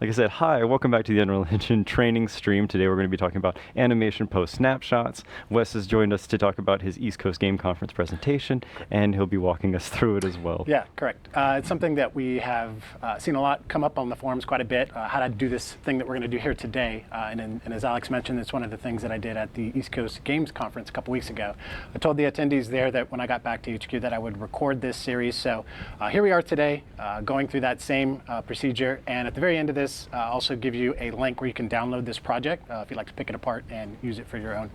Like I said, hi, welcome back to the Unreal Engine training stream. Today we're going to be talking about Animation Pose Snapshots. Wes has joined us to talk about his East Coast Game Conference presentation, and he'll be walking us through it as well. Yeah, correct. It's something that we have seen a lot come up on the forums quite a bit, how to do this thing that we're going to do here today. And as Alex mentioned, it's one of the things that I did at the East Coast Games Conference a couple weeks ago. I told the attendees there that when I got back to HQ that I would record this series. So here we are today, going through that same procedure. And at the very end of this, I'll also give you a link where you can download this project if you'd like to pick it apart and use it for your own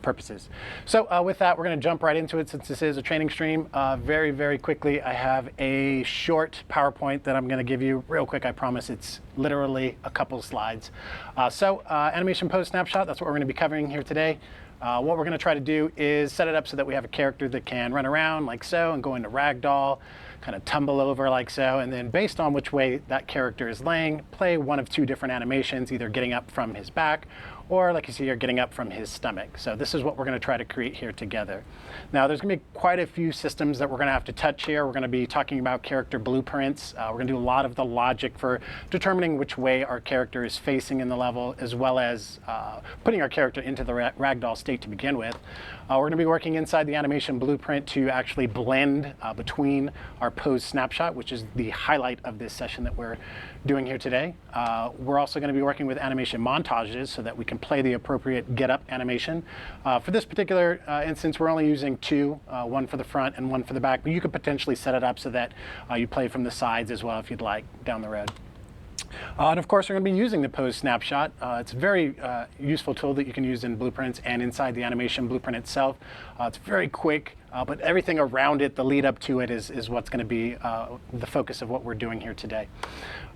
purposes. So with that, we're going to jump right into it since this is a training stream. Very, very quickly, I have a short PowerPoint that I'm going to give you real quick. I promise it's literally a couple slides. Animation Pose Snapshot, that's what we're going to be covering here today. What we're going to try to do is set it up so that we have a character that can run around like so and go into ragdoll, kind of tumble over like so, and then based on which way that character is laying, play one of two different animations, either getting up from his back or, like you see here, getting up from his stomach. So this is what we're going to try to create here together. Now, there's going to be quite a few systems that we're going to have to touch here. We're going to be talking about character blueprints. We're going to do a lot of the logic for determining which way our character is facing in the level, as well as putting our character into the ragdoll state to begin with. We're going to be working inside the animation blueprint to actually blend between our pose snapshot, which is the highlight of this session that we're doing here today. We're also going to be working with animation montages so that we can play the appropriate get up animation. For this particular instance, we're only using two, one for the front and one for the back, but you could potentially set it up so that you play from the sides as well if you'd like down the road. And of course, we're going to be using the pose snapshot. It's a very useful tool that you can use in blueprints and inside the animation blueprint itself. It's very quick, but everything around it, the lead up to it, is what's going to be the focus of what we're doing here today.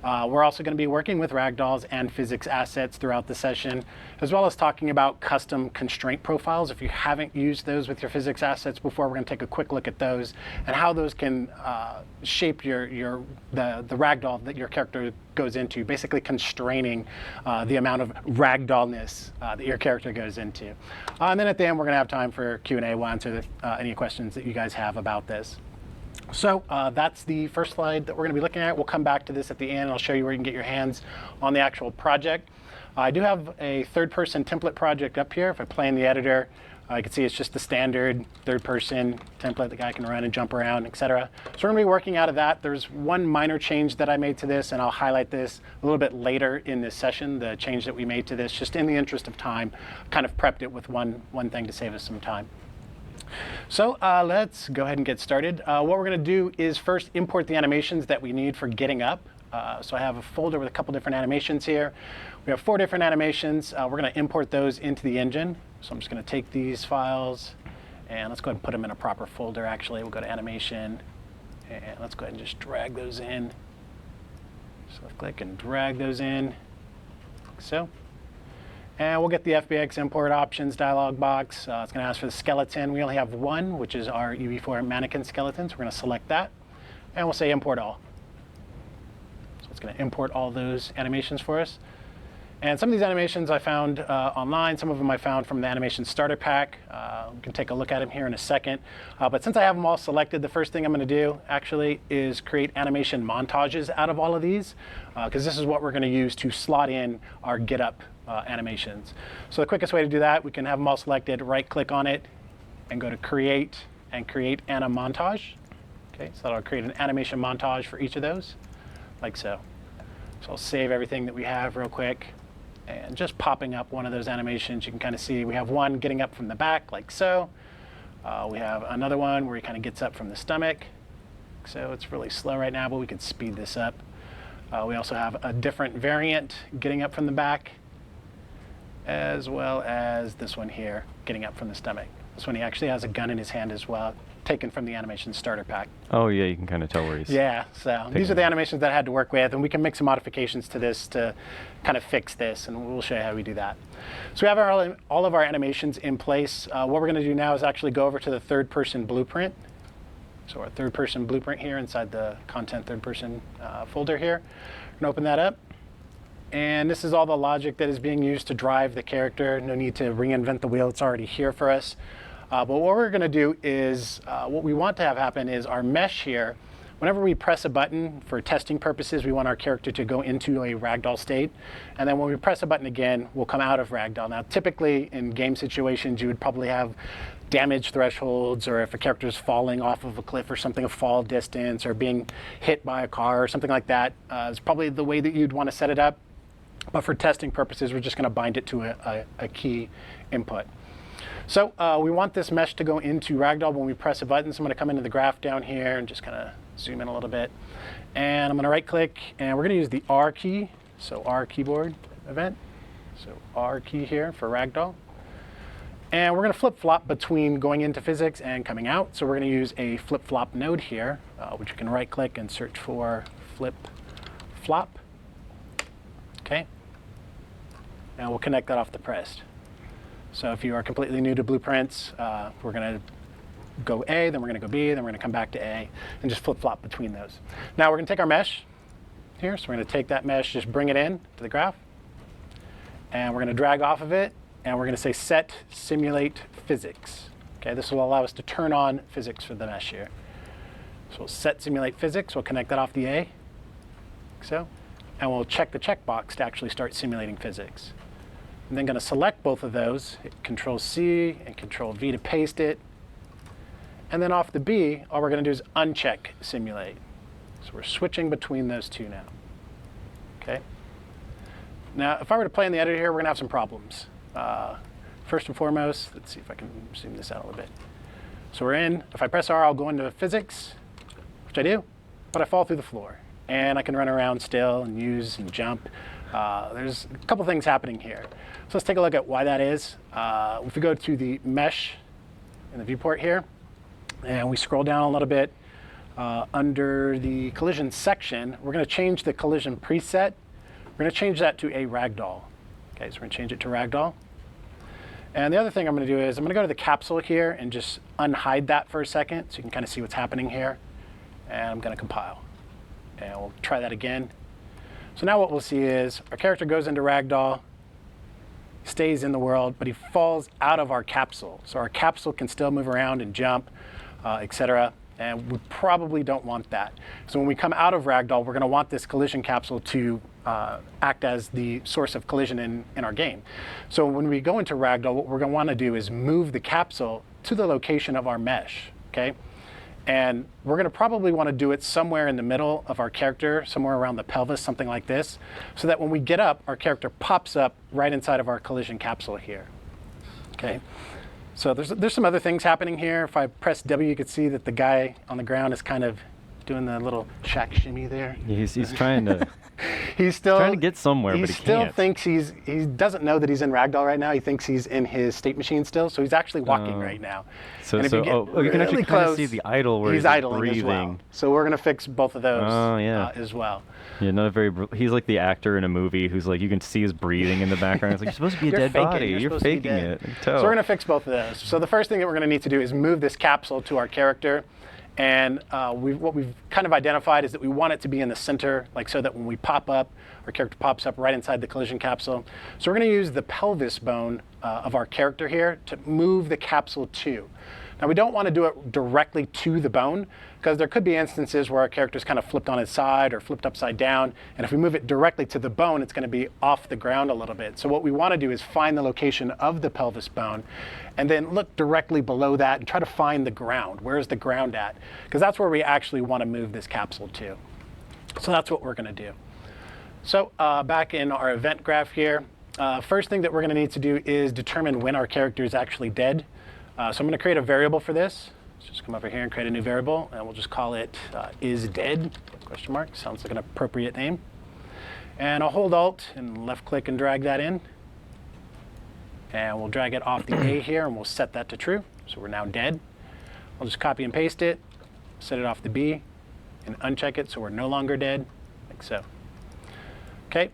We're also going to be working with ragdolls and physics assets throughout the session, as well as talking about custom constraint profiles. If you haven't used those with your physics assets before, we're going to take a quick look at those and how those can shape the ragdoll that your character goes into, basically constraining the amount of ragdollness that your character goes into. And then at the end, we're going to have time for Q&A. We'll answer any questions that you guys have about this. So that's the first slide that we're going to be looking at. We'll come back to this at the end, and I'll show you where you can get your hands on the actual project. I do have a third-person template project up here. If I play in the editor, you can see it's just the standard third-person template. The guy can run and jump around, etc. So we're going to be working out of that. There's one minor change that I made to this, and I'll highlight this a little bit later in this session, the change that we made to this, just in the interest of time. Kind of prepped it with one thing to save us some time. So let's go ahead and get started. What we're going to do is first import the animations that we need for getting up. So I have a folder with a couple different animations here. We have 4 different animations. We're going to import those into the engine. So I'm just going to take these files, and let's go ahead and put them in a proper folder, actually. We'll go to Animation, and let's go ahead and just drag those in. So left click and drag those in, like so. And we'll get the FBX import options dialog box. It's going to ask for the skeleton. We only have one, which is our UV4 mannequin skeleton. So we're going to select that. And we'll say import all. So it's going to import all those animations for us. And some of these animations I found online. Some of them I found from the animation starter pack. We can take a look at them here in a second. But since I have them all selected, the first thing I'm going to do actually is create animation montages out of all of these, because this is what we're going to use to slot in our get up animations. So the quickest way to do that, we can have them all selected, right click on it, and go to create and create anim montage. Okay, so that'll create an animation montage for each of those, like so. So I'll save everything that we have real quick, and just popping up one of those animations, you can kind of see we have one getting up from the back, like so. We have another one where he kind of gets up from the stomach. So it's really slow right now, but we could speed this up. We also have a different variant getting up from the back, as well as this one here, getting up from the stomach. This one, he actually has a gun in his hand as well, taken from the animation starter pack. Oh yeah, you can kind of tell where he's... Yeah, so these are the animations that I had to work with, and we can make some modifications to this to kind of fix this, and we'll show you how we do that. So we have all of our animations in place. What we're going to do now is actually go over to the third-person blueprint. So our third-person blueprint here inside the content third-person folder here. We're going to open that up. And this is all the logic that is being used to drive the character. No need to reinvent the wheel. It's already here for us. But what we're going to do is, what we want to have happen is our mesh here whenever we press a button for testing purposes, we want our character to go into a ragdoll state. And then when we press a button again, we'll come out of ragdoll. Now, typically in game situations, you would probably have damage thresholds, or if a character is falling off of a cliff or something, a fall distance, or being hit by a car or something like that. Is probably the way that you'd want to set it up. But for testing purposes, we're just going to bind it to a key input. So we want this mesh to go into ragdoll when we press a button. So I'm going to come into the graph down here and just kind of zoom in a little bit. And I'm going to right click, and we're going to use the R key, so R keyboard event. So R key here for ragdoll. And we're going to flip-flop between going into physics and coming out. So we're going to use a flip-flop node here, which you can right-click and search for flip-flop. OK. And we'll connect that off the pressed. So if you are completely new to blueprints, we're going to go A, then we're going to go B, then we're going to come back to A, and just flip-flop between those. Now we're going to take our mesh here. So we're going to take that mesh, just bring it in to the graph. And we're going to drag off of it. And we're going to say set simulate physics. Okay, this will allow us to turn on physics for the mesh here. So we'll set simulate physics. We'll connect that off the A, like so. And we'll check the checkbox to actually start simulating physics. I'm then going to select both of those, hit Control-C and Control-V to paste it. And then off the B, all we're going to do is uncheck simulate. So we're switching between those two now. Okay. Now, if I were to play in the editor here, we're going to have some problems. First and foremost, let's see if I can zoom this out a little bit. So we're in. If I press R, I'll go into physics, which I do, but I fall through the floor. And I can run around still and use and jump. There's a couple things happening here. So let's take a look at why that is. If we go to the mesh in the viewport here, and we scroll down a little bit under the collision section, we're going to change the collision preset. We're going to change that to a ragdoll. Okay, so we're going to change it to ragdoll. And the other thing I'm going to do is I'm going to go to the capsule here and just unhide that for a second so you can kind of see what's happening here. And I'm going to compile. And we'll try that again. So now what we'll see is our character goes into ragdoll, stays in the world, but he falls out of our capsule. So our capsule can still move around and jump, etc. And we probably don't want that. So when we come out of ragdoll, we're going to want this collision capsule to act as the source of collision in our game. So when we go into ragdoll, what we're going to want to do is move the capsule to the location of our mesh. Okay? And we're going to probably want to do it somewhere in the middle of our character, somewhere around the pelvis, something like this, so that when we get up, our character pops up right inside of our collision capsule here. Okay? So there's some other things happening here. If I press W, you could see that the guy on the ground is kind of doing the little shack shimmy there. Yeah, he's trying to he's still trying to get somewhere, but he still can't. Thinks he doesn't know that he's in ragdoll right now. He thinks he's in his state machine still, so he's actually walking right now. So, and if so you can actually kind of see the idle where he's like idling breathing. as well. So we're going to fix both of those yeah. as well. Yeah, not very. He's like the actor in a movie who's like, you can see his breathing in the background. It's like, you're supposed to be a You're dead faking. body. You're faking it. So we're going to fix both of those. So the first thing that we're going to need to do is move this capsule to our character. And what we've kind of identified is that we want it to be in the center, like so that when we pop up, our character pops up right inside the collision capsule. So we're going to use the pelvis bone of our character here to move the capsule to. Now, we don't want to do it directly to the bone, because there could be instances where our character's kind of flipped on its side or flipped upside down. And if we move it directly to the bone, it's going to be off the ground a little bit. So what we want to do is find the location of the pelvis bone and then look directly below that and try to find the ground. Where is the ground at? Because that's where we actually want to move this capsule to. So that's what we're going to do. So back in our event graph here, first thing that we're going to need to do is determine when our character is actually dead. So I'm going to create a variable for this. Let's just come over here and create a new variable, and we'll just call it isDead, question mark. Sounds like an appropriate name. And I'll hold Alt and left click and drag that in. And we'll drag it off the A here, and we'll set that to true. So we're now dead. I'll just copy and paste it, set it off the B, and uncheck it so we're no longer dead, like so. Okay.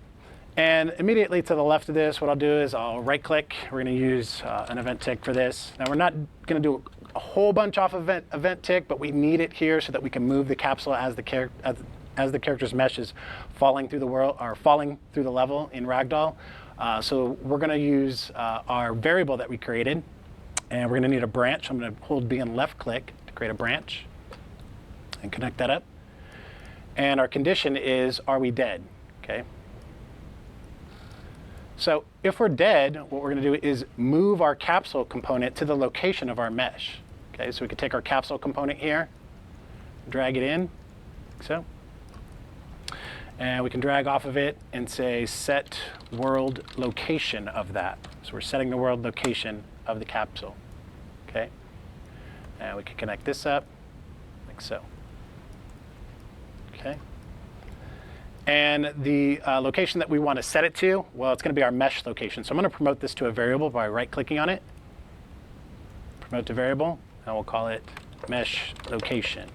And immediately to the left of this, what I'll do is I'll right-click. We're going to use an event tick for this. Now, we're not going to do a whole bunch off event tick, but we need it here so that we can move the capsule as the character's mesh is falling through the world or falling through the level in Ragdoll. So we're going to use our variable that we created, and we're going to need a branch. I'm going to hold B and left-click to create a branch and connect that up. And our condition is, are we dead? Okay. So if we're dead, what we're going to do is move our capsule component to the location of our mesh. Okay, so we could take our capsule component here, drag it in, like so. And we can drag off of it and say set world location of that. So we're setting the world location of the capsule. Okay. And we can connect this up like so. Okay. And the location that we want to set it to, well, it's going to be our mesh location. So I'm going to promote this to a variable by right-clicking on it. Promote to variable, and we'll call it mesh location.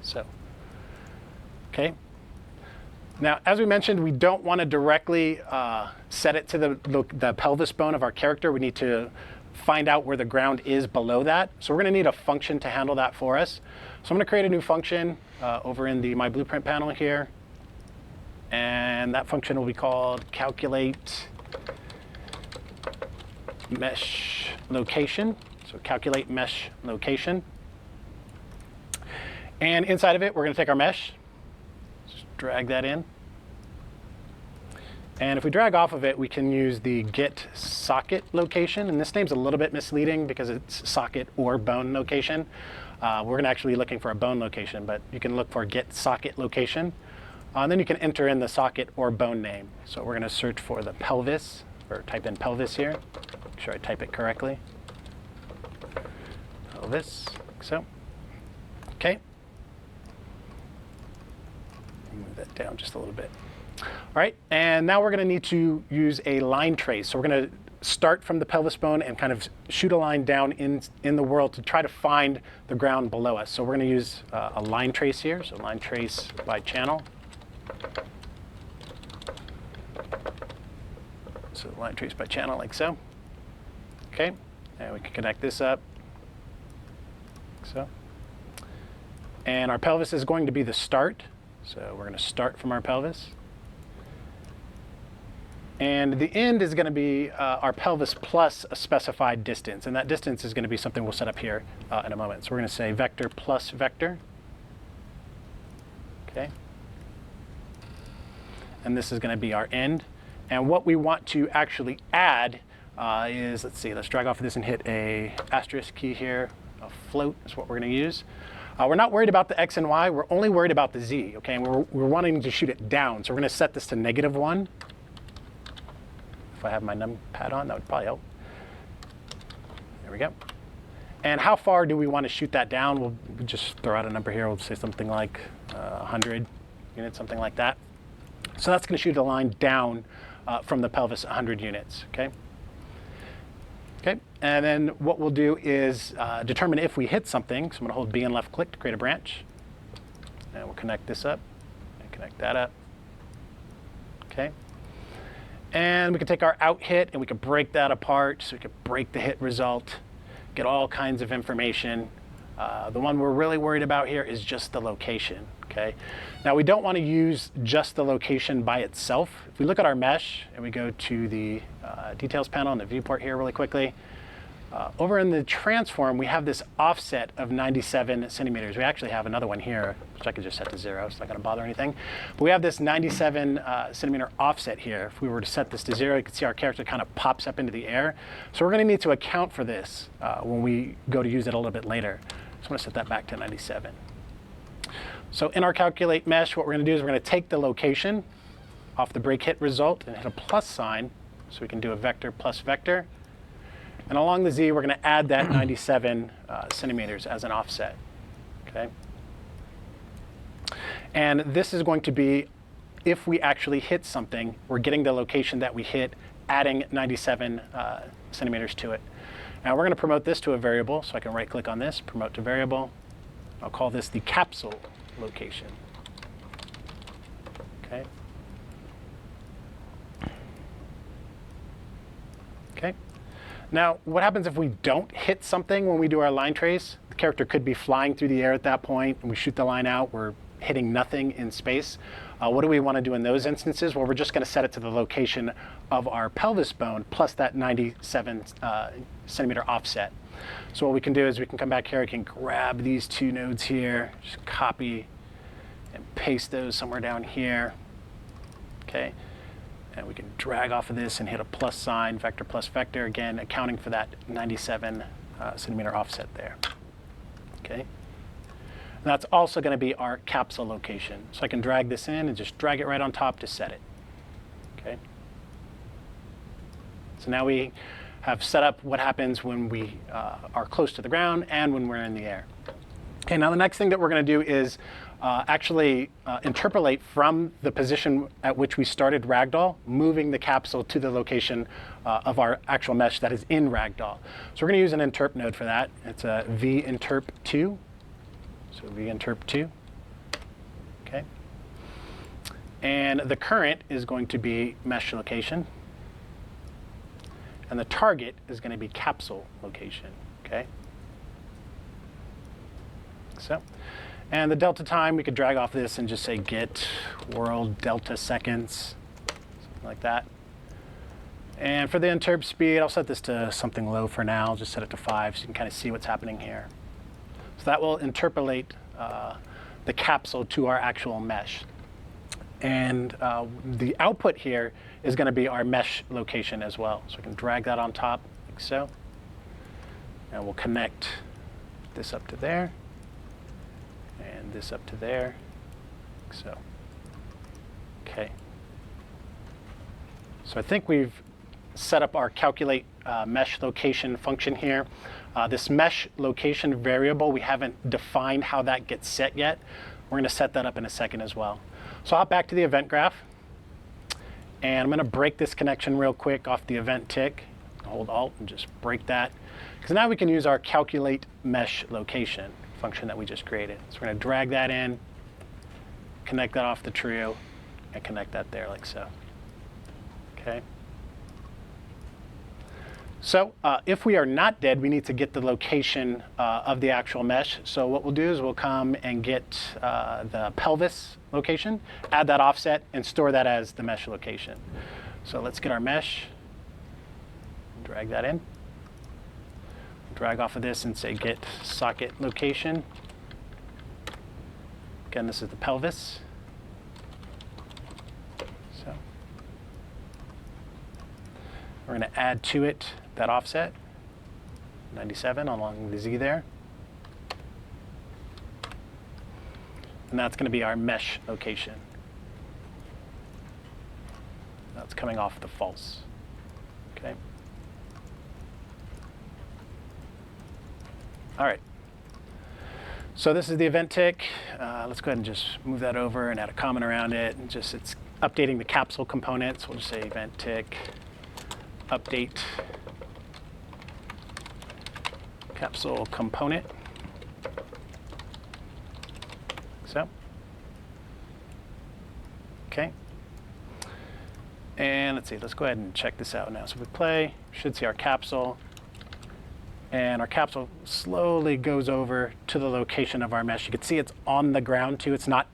So, okay. Now, as we mentioned, we don't want to directly set it to the pelvis bone of our character. We need to find out where the ground is below that. So we're going to need a function to handle that for us. So I'm going to create a new function over in the My Blueprint panel here. And that function will be called calculate mesh location. So calculate mesh location. And inside of it, we're going to take our mesh, just drag that in. And if we drag off of it, we can use the get socket location. And this name's a little bit misleading because it's socket or bone location. We're going to actually be looking for a bone location, but you can look for get socket location. And then you can enter in the socket or bone name. So we're going to search for the pelvis, or type in pelvis here. Make sure I type it correctly. Pelvis, like so. Okay. Move that down just a little bit. All right, and now we're going to need to use a line trace. So we're going to start from the pelvis bone and kind of shoot a line down in the world to try to find the ground below us. So we're going to use a line trace here. So line trace by channel. So line trace by channel like so. Okay, and we can connect this up like so. And our pelvis is going to be the start. So we're going to start from our pelvis. And the end is going to be our pelvis plus a specified distance. And that distance is going to be something we'll set up here in a moment. So we're going to say vector plus vector. Okay. And this is going to be our end. And what we want to actually add is, let's see, let's drag off of this and hit a asterisk key here. A float is what we're going to use. We're not worried about the x and y. We're only worried about the z. Okay, and we're wanting to shoot it down. So we're going to set this to -1. If I have my numpad on, that would probably help. There we go. And how far do we want to shoot that down? We'll just throw out a number here. We'll say something like 100 units, something like that. So that's going to shoot a line down from the pelvis 100 units. Okay. Okay. And then what we'll do is determine if we hit something. So I'm going to hold B and left click to create a branch. And we'll connect this up and connect that up. Okay. And we can take our out hit and we can break that apart. So we can break the hit result, get all kinds of information. The one we're really worried about here is just the location. Okay. Now we don't want to use just the location by itself. If we look at our mesh and we go to the details panel in the viewport here really quickly, over in the transform, we have this offset of 97 centimeters. We actually have another one here, which I could just set to 0. It's not going to bother anything. But we have this 97 centimeter offset here. If we were to set this to 0, you can see our character kind of pops up into the air. So we're going to need to account for this when we go to use it a little bit later. So I'm going to set that back to 97. So in our calculate mesh, what we're going to do is we're going to take the location off the break hit result and hit a plus sign. So we can do a vector plus vector. And along the z, we're going to add that 97 centimeters as an offset. Okay. And this is going to be, if we actually hit something, we're getting the location that we hit, adding 97 centimeters to it. Now we're going to promote this to a variable. So I can right click on this, promote to variable. I'll call this the capsule location. Okay. Okay. Now, what happens if we don't hit something when we do our line trace? The character could be flying through the air at that point, and we shoot the line out. We're hitting nothing in space. What do we want to do in those instances? Well, we're just going to set it to the location of our pelvis bone plus that 97 centimeter offset. So what we can do is we can come back here, we can grab these two nodes here, just copy and and paste those somewhere down here. Okay, and we can drag off of this and hit a plus sign, vector plus vector, again accounting for that 97 centimeter offset there. Okay, and that's also going to be our capsule location. So I can drag this in and just drag it right on top to set it. Okay, so now we have set up what happens when we are close to the ground and when we're in the air. Okay, now the next thing that we're going to do is actually interpolate from the position at which we started Ragdoll, moving the capsule to the location of our actual mesh that is in Ragdoll. So we're going to use an interp node for that. It's a vinterp2. So vinterp2. Okay. And the current is going to be mesh location. And the target is going to be capsule location. Okay. So. And the delta time, we could drag off this and just say get world delta seconds, something like that. And for the interp speed, I'll set this to something low for now. I'll just set it to 5 so you can kind of see what's happening here. So that will interpolate the capsule to our actual mesh. And the output here is going to be our mesh location as well. So we can drag that on top like so. And we'll connect this up to there. And this up to there, so. Okay. So I think we've set up our calculate mesh location function here. This mesh location variable, we haven't defined how that gets set yet. We're going to set that up in a second as well. So I'll hop back to the event graph. And I'm going to break this connection real quick off the event tick. Hold Alt and just break that. Because now we can use our calculate mesh location function that we just created. So we're going to drag that in, connect that off the trio, and connect that there like so. Okay. So if we are not dead, we need to get the location of the actual mesh. So what we'll do is we'll come and get the pelvis location, add that offset, and store that as the mesh location. So let's get our mesh, drag that in. Drag off of this and say get socket location. Again, this is the pelvis. So we're going to add to it that offset, 97 along the Z there. And that's going to be our mesh location. That's coming off the false. Okay. All right. So this is the event tick. Let's go ahead and just move that over and add a comment around it. And just it's updating the capsule components. We'll just say event tick update capsule component. So. Okay. And let's see. Let's go ahead and check this out now. So if we play, we should see our capsule. And our capsule slowly goes over to the location of our mesh. You can see it's on the ground too. It's not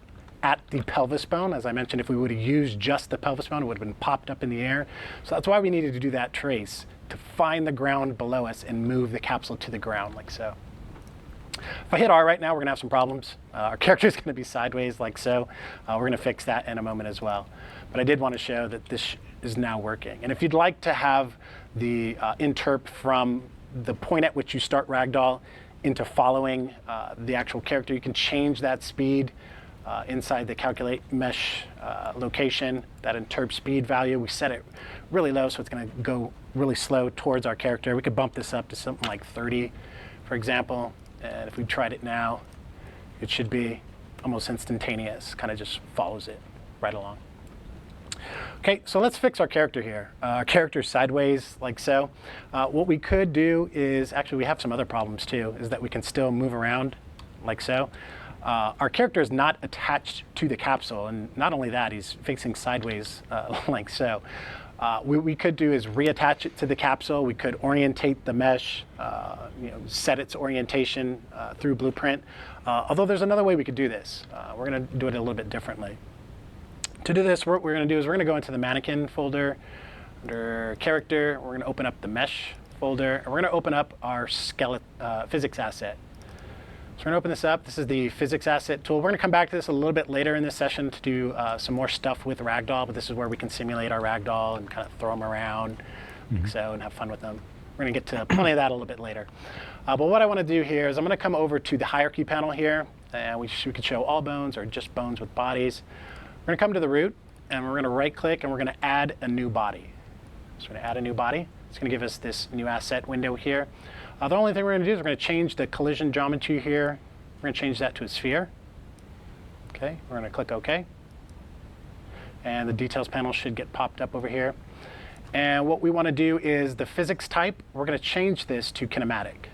at the pelvis bone. As I mentioned, if we would have used just the pelvis bone, it would have been popped up in the air. So that's why we needed to do that trace, to find the ground below us and move the capsule to the ground like so. If I hit R right now, we're going to have some problems. Our character is going to be sideways like so. We're going to fix that in a moment as well. But I did want to show that this is now working. And if you'd like to have the interp from the point at which you start Ragdoll into following the actual character, you can change that speed inside the calculate mesh location, that interp speed value. We set it really low, so it's going to go really slow towards our character. We could bump this up to something like 30, for example. And if we tried it now, it should be almost instantaneous, kind of just follows it right along. Okay, so let's fix our character here. Our character's sideways, like so. What we could do is, actually we have some other problems too, is that we can still move around, like so. Our character is not attached to the capsule, and not only that, he's facing sideways, like so. What we could do is reattach it to the capsule. We could orientate the mesh, set its orientation through Blueprint. Although there's another way we could do this. We're going to do it a little bit differently. To do this, what we're going to do is we're going to go into the mannequin folder under character. We're going to open up the mesh folder, and we're going to open up our skeleton physics asset. So we're going to open this up. This is the physics asset tool. We're going to come back to this a little bit later in this session to do some more stuff with Ragdoll, but this is where we can simulate our Ragdoll and kind of throw them around like so and have fun with them. We're going to get to plenty of that a little bit later. But what I want to do here is I'm going to come over to the hierarchy panel here, and we could show all bones or just bones with bodies. We're going to come to the root, and we're going to right-click, and we're going to add a new body. So we're going to add a new body. It's going to give us this new asset window here. The only thing we're going to do is we're going to change the collision geometry here. We're going to change that to a sphere. Okay, we're going to click OK. And the details panel should get popped up over here. And what we want to do is the physics type, we're going to change this to kinematic.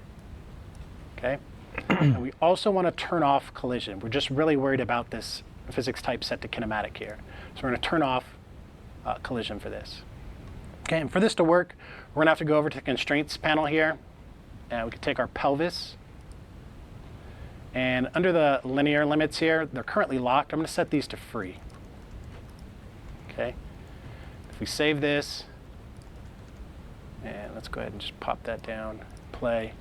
Okay? And we also want to turn off collision. We're just really worried about this physics type set to kinematic here. So we're going to turn off collision for this. Okay, and for this to work, we're going to have to go over to the constraints panel here. And we can take our pelvis. And under the linear limits here, they're currently locked. I'm going to set these to free. Okay. If we save this, and let's go ahead and just pop that down, play.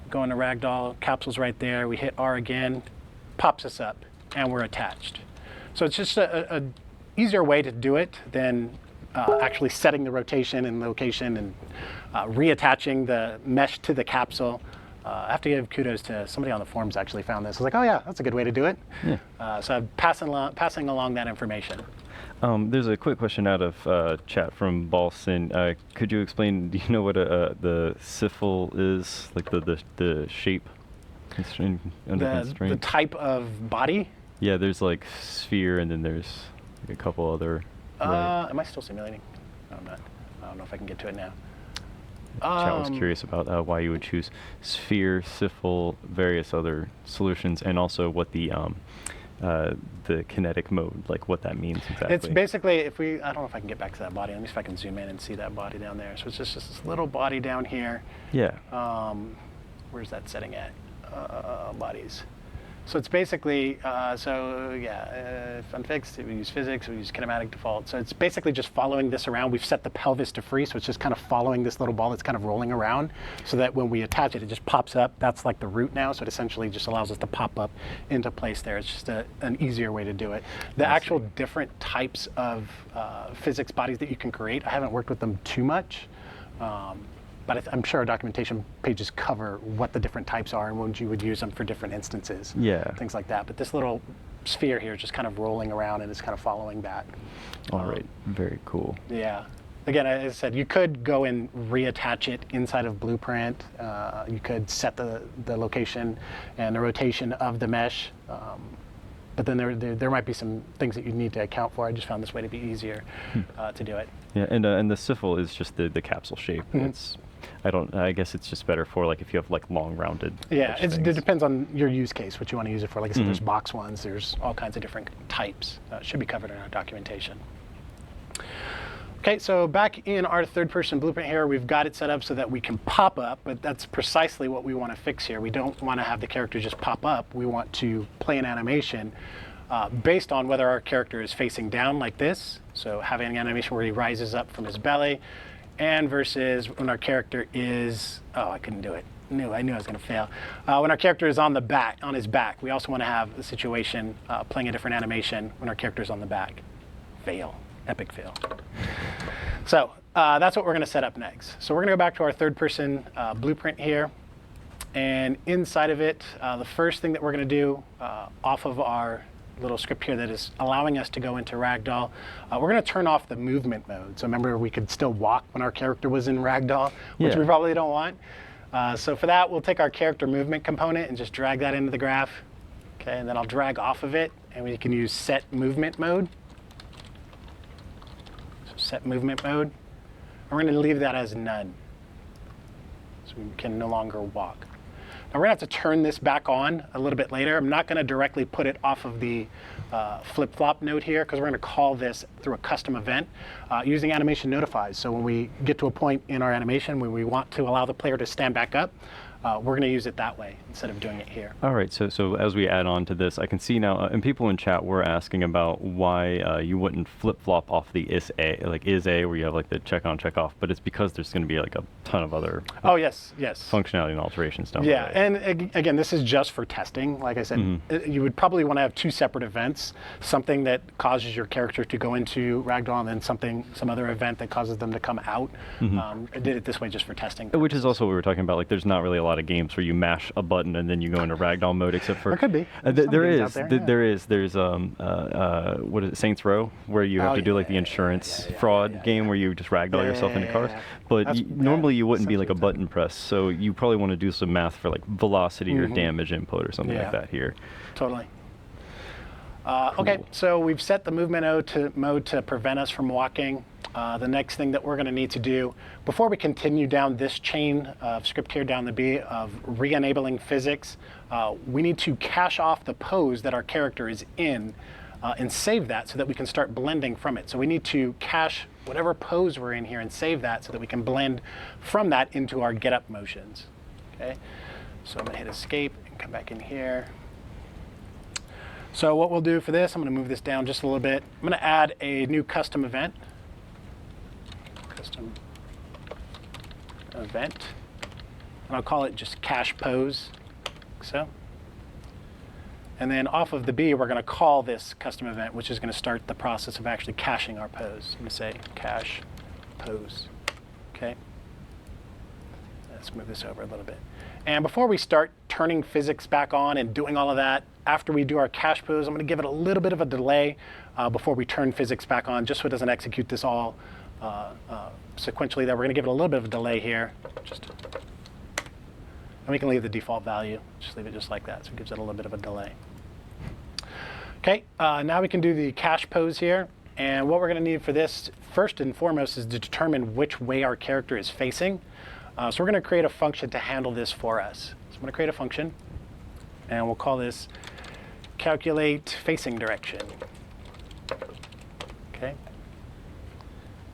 Go into Ragdoll, capsule's right there. We hit R again, pops us up, and we're attached. So it's just a easier way to do it than actually setting the rotation and location and reattaching the mesh to the capsule. I have to give kudos to somebody on the forums actually found this. I was like, oh yeah, that's a good way to do it. Yeah. So I'm passing along that information. There's a quick question out of chat from Balson. Could you explain, do you know what the syphil is? Like the shape constraint, under constraint? The type of body? Yeah, there's like sphere and then there's like a couple other. Am I still simulating? No, I'm not. I don't know if I can get to it now. Chat was curious about why you would choose sphere, syphil, various other solutions, and also what the kinetic mode, like what that means exactly. It's basically, I don't know if I can get back to that body. Let me see if I can zoom in and see that body down there. So it's just this little body down here. Yeah. Where's that setting at? Bodies. So it's basically, if unfixed, we use physics, we use kinematic default. So it's basically just following this around. We've set the pelvis to free, so it's just kind of following this little ball that's kind of rolling around, so that when we attach it, it just pops up. That's like the root now, so it essentially just allows us to pop up into place there. It's just an easier way to do it. The actual different types of physics bodies that you can create, I haven't worked with them too much. But I'm sure our documentation pages cover what the different types are and when you would use them for different instances. Yeah. Things like that. But this little sphere here is just kind of rolling around and it's kind of following that. All right. Very cool. Yeah. Again, as I said, you could go and reattach it inside of Blueprint. You could set the location and the rotation of the mesh. But then there might be some things that you need to account for. I just found this way to be easier to do it. Yeah, and the syphil is just the capsule shape. It's I guess it's just better for like if you have like long rounded. Yeah, it depends on your use case, what you want to use it for. Like I said, there's box ones, there's all kinds of different types. Should be covered in our documentation. Okay, so back in our third-person blueprint here, we've got it set up so that we can pop up, but that's precisely what we want to fix here. We don't want to have the character just pop up. We want to play an animation based on whether our character is facing down like this, so having an animation where he rises up from his belly, and versus when our character is, I couldn't do it. I knew I was going to fail. When our character is on his back, we also want to have the situation playing a different animation when our character is on the back. Fail. Epic fail. So that's what we're going to set up next. So we're going to go back to our third-person blueprint here. And inside of it, the first thing that we're going to do off of our little script here that is allowing us to go into Ragdoll, we're going to turn off the movement mode. So remember, we could still walk when our character was in Ragdoll, which we probably don't want. So for that, we'll take our character movement component and just drag that into the graph. Okay, and then I'll drag off of it, and we can use set movement mode. So set movement mode. We're going to leave that as none, so we can no longer walk. Now we're going to have to turn this back on a little bit later. I'm not going to directly put it off of the flip-flop node here, because we're going to call this through a custom event using animation notifies. So when we get to a point in our animation where we want to allow the player to stand back up, we're going to use it that way instead of doing it here. All right, so as we add on to this, I can see now, and people in chat were asking about why you wouldn't flip-flop off the is a, where you have like the check on, check off, but it's because there's going to be like a ton of other yes. functionality and alterations down the Yeah, way. and again, this is just for testing. Like I said, you would probably want to have two separate events, something that causes your character to go into Ragdoll and then some other event that causes them to come out. I did it this way just for testing. Which is also what we were talking about. Like, there's not really a lot of games where you mash a button and then you go into ragdoll mode, except for There could be. there games out is. There's what is it, Saints Row, where you have to do like the insurance fraud game where you just ragdoll yourself into cars. But normally you wouldn't be like a button press, so you probably want to do some math for like velocity or damage input or something like that here. Totally. Okay, so we've set the movement mode to prevent us from walking. The next thing that we're going to need to do before we continue down this chain of script here down the B of re-enabling physics, we need to cache off the pose that our character is in and save that so that we can start blending from it. So we need to cache whatever pose we're in here and save that so that we can blend from that into our get up motions. Okay, so I'm going to hit escape and come back in here. So what we'll do for this, I'm going to move this down just a little bit. I'm going to add a new custom event. Custom event. And I'll call it just cache pose. Like so. And then off of the B, we're going to call this custom event, which is going to start the process of actually caching our pose. I'm going to say cache pose. Okay. Let's move this over a little bit. And before we start turning physics back on and doing all of that, after we do our cache pose, I'm going to give it a little bit of a delay before we turn physics back on, just so it doesn't execute this all sequentially. That we're going to give it a little bit of a delay here. And we can leave the default value. Just leave it just like that, so it gives it a little bit of a delay. Okay, now we can do the cache pose here. And what we're going to need for this, first and foremost, is to determine which way our character is facing. So we're going to create a function to handle this for us. So I'm going to create a function, and we'll call this calculate facing direction. Okay.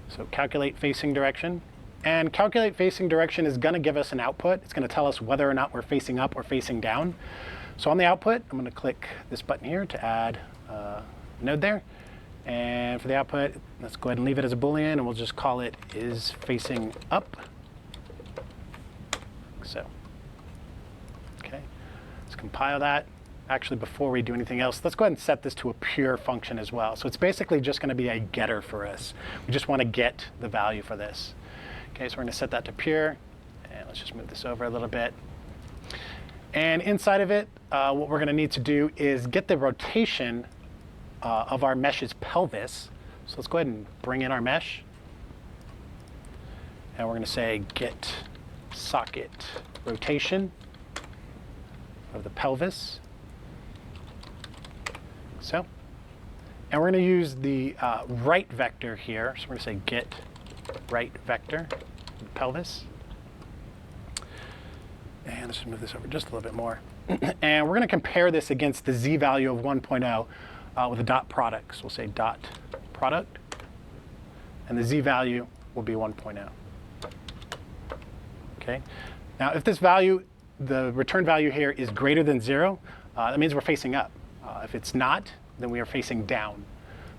So calculate facing direction. And calculate facing direction is going to give us an output. It's going to tell us whether or not we're facing up or facing down. So on the output, I'm going to click this button here to add a node there. And for the output, let's go ahead and leave it as a Boolean, and we'll just call it is facing up. So, okay, let's compile that. Actually, before we do anything else, let's go ahead and set this to a pure function as well. So it's basically just going to be a getter for us. We just want to get the value for this. Okay, so we're going to set that to pure, and let's just move this over a little bit. And inside of it, what we're going to need to do is get the rotation of our mesh's pelvis. So let's go ahead and bring in our mesh. And we're going to say get socket rotation of the pelvis. So. And we're going to use the right vector here. So we're going to say get right vector of the pelvis. And let's just move this over just a little bit more. And we're going to compare this against the z value of 1.0 with a dot product. So we'll say dot product. And the z value will be 1.0. Okay. Now, if this value, the return value here, is greater than 0, that means we're facing up. If it's not, then we are facing down.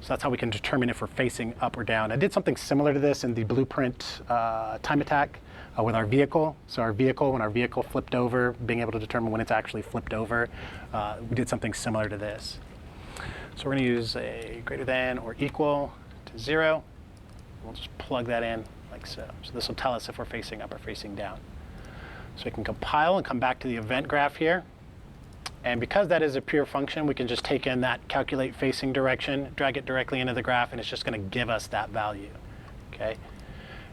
So that's how we can determine if we're facing up or down. I did something similar to this in the blueprint time attack with our vehicle. So our vehicle, when our vehicle flipped over, being able to determine when it's actually flipped over, we did something similar to this. So we're going to use a greater than or equal to 0. We'll just plug that in like so. So this will tell us if we're facing up or facing down. So we can compile and come back to the event graph here. And because that is a pure function, we can just take in that calculate facing direction, drag it directly into the graph, and it's just going to give us that value. Okay.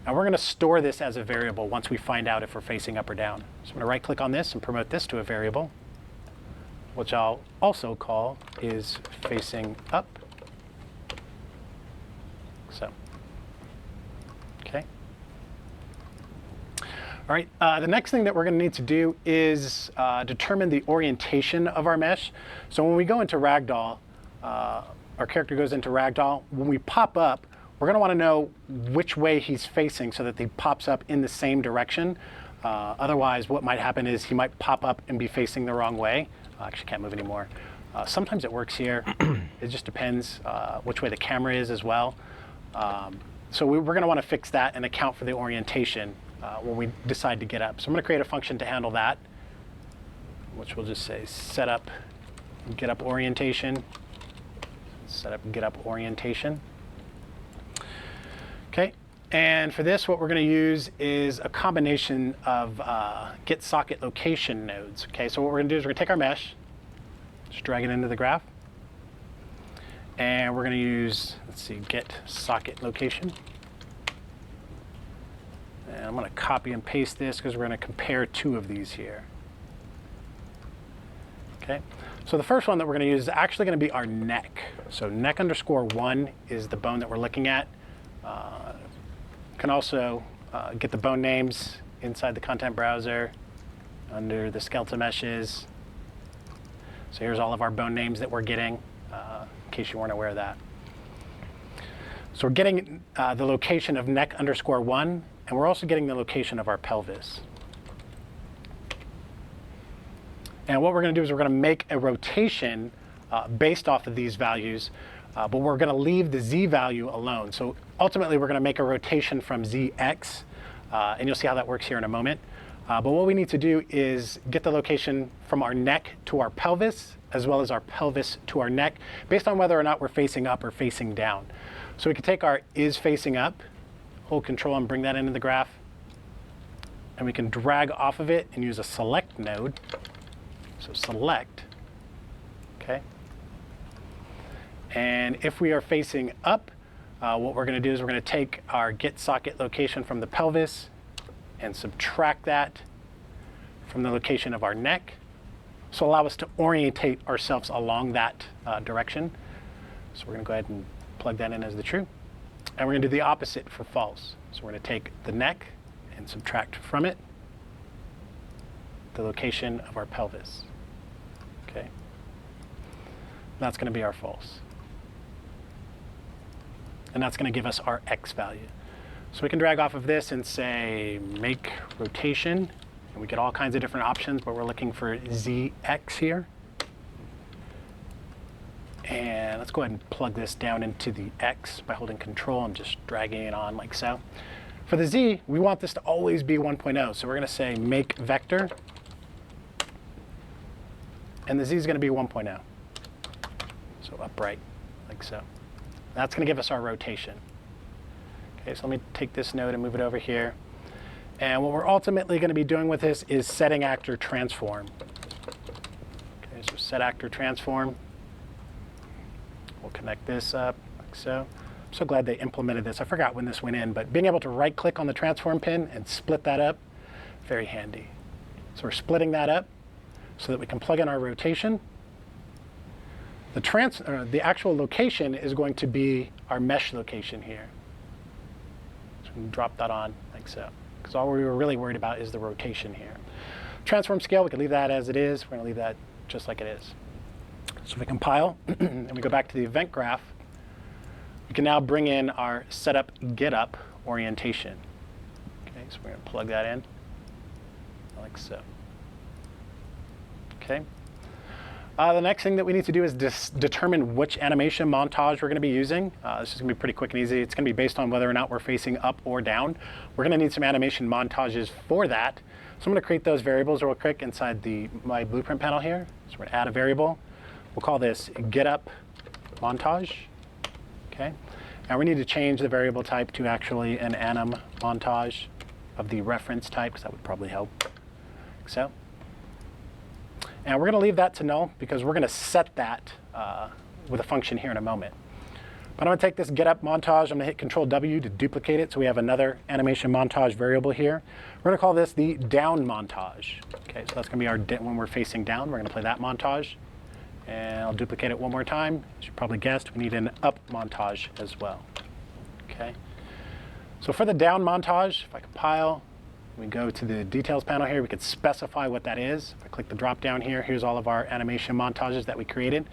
Now we're going to store this as a variable once we find out if we're facing up or down. So I'm going to right click on this and promote this to a variable, which I'll also call is facing up. So, okay. All right, the next thing that we're going to need to do is determine the orientation of our mesh. So when we go into Ragdoll, our character goes into Ragdoll. When we pop up, we're going to want to know which way he's facing so that he pops up in the same direction Otherwise, what might happen is he might pop up and be facing the wrong way. I actually can't move anymore. Sometimes it works here. It just depends which way the camera is as well. So we're going to want to fix that and account for the orientation when we decide to get up. So I'm going to create a function to handle that, which we'll just say set up get up orientation. Set up get up orientation. Okay. And for this, what we're going to use is a combination of get socket location nodes. Okay, so what we're going to do is we're going to take our mesh, just drag it into the graph, and we're going to use, let's see, get socket location. And I'm going to copy and paste this because we're going to compare two of these here. Okay, so the first one that we're going to use is actually going to be our neck. So neck underscore 1 is the bone that we're looking at. Can also get the bone names inside the content browser under the skeleton meshes. So here's all of our bone names that we're getting, in case you weren't aware of that. So we're getting the location of neck underscore 1, and we're also getting the location of our pelvis. And what we're going to do is we're going to make a rotation based off of these values, but we're going to leave the z value alone. So ultimately, we're going to make a rotation from zx, and you'll see how that works here in a moment. But what we need to do is get the location from our neck to our pelvis, as well as our pelvis to our neck, based on whether or not we're facing up or facing down. So we can take our is facing up, hold control and bring that into the graph, and we can drag off of it and use a select node. So select, okay? And if we are facing up, what we're going to do is we're going to take our get socket location from the pelvis and subtract that from the location of our neck. So allow us to orientate ourselves along that direction. So we're going to go ahead and plug that in as the true. And we're going to do the opposite for false. So we're going to take the neck and subtract from it the location of our pelvis. Okay. That's going to be our false. And that's going to give us our x value. So we can drag off of this and say make rotation, and we get all kinds of different options, but we're looking for zx here. And let's go ahead and plug this down into the x by holding control and just dragging it on like so. For the z, we want this to always be 1.0, so we're going to say make vector, and the z is going to be 1.0. So upright, like so. That's going to give us our rotation. Okay, so let me take this node and move it over here. And what we're ultimately going to be doing with this is setting actor transform. Okay, so set actor transform. We'll connect this up like so. I'm so glad they implemented this. I forgot when this went in, but being able to right-click on the transform pin and split that up, very handy. So we're splitting that up so that we can plug in our rotation. The actual location is going to be our mesh location here. So we can drop that on like so, because all we were really worried about is the rotation here. Transform scale, we can leave that as it is. We're going to leave that just like it is. So if we compile and we go back to the event graph, we can now bring in our setup get up orientation. Okay, so we're going to plug that in like so. Okay. The next thing that we need to do is determine which animation montage we're going to be using. This is going to be pretty quick and easy. It's going to be based on whether or not we're facing up or down. We're going to need some animation montages for that. So I'm going to create those variables real quick inside my blueprint panel here. So we're going to add a variable. We'll call this get up montage. Okay. And we need to change the variable type to actually an anim montage of the reference type, because that would probably help. Like so. And we're going to leave that to null because we're going to set that with a function here in a moment. But I'm going to take this get up montage, I'm going to hit Control W to duplicate it so we have another animation montage variable here. We're going to call this the down montage. Okay, so that's going to be our when we're facing down, we're going to play that montage. And I'll duplicate it one more time. As you probably guessed, we need an up montage as well. Okay. So for the down montage, if I compile, we go to the details panel here, we could specify what that is. If I click the drop down here, here's all of our animation montages that we created.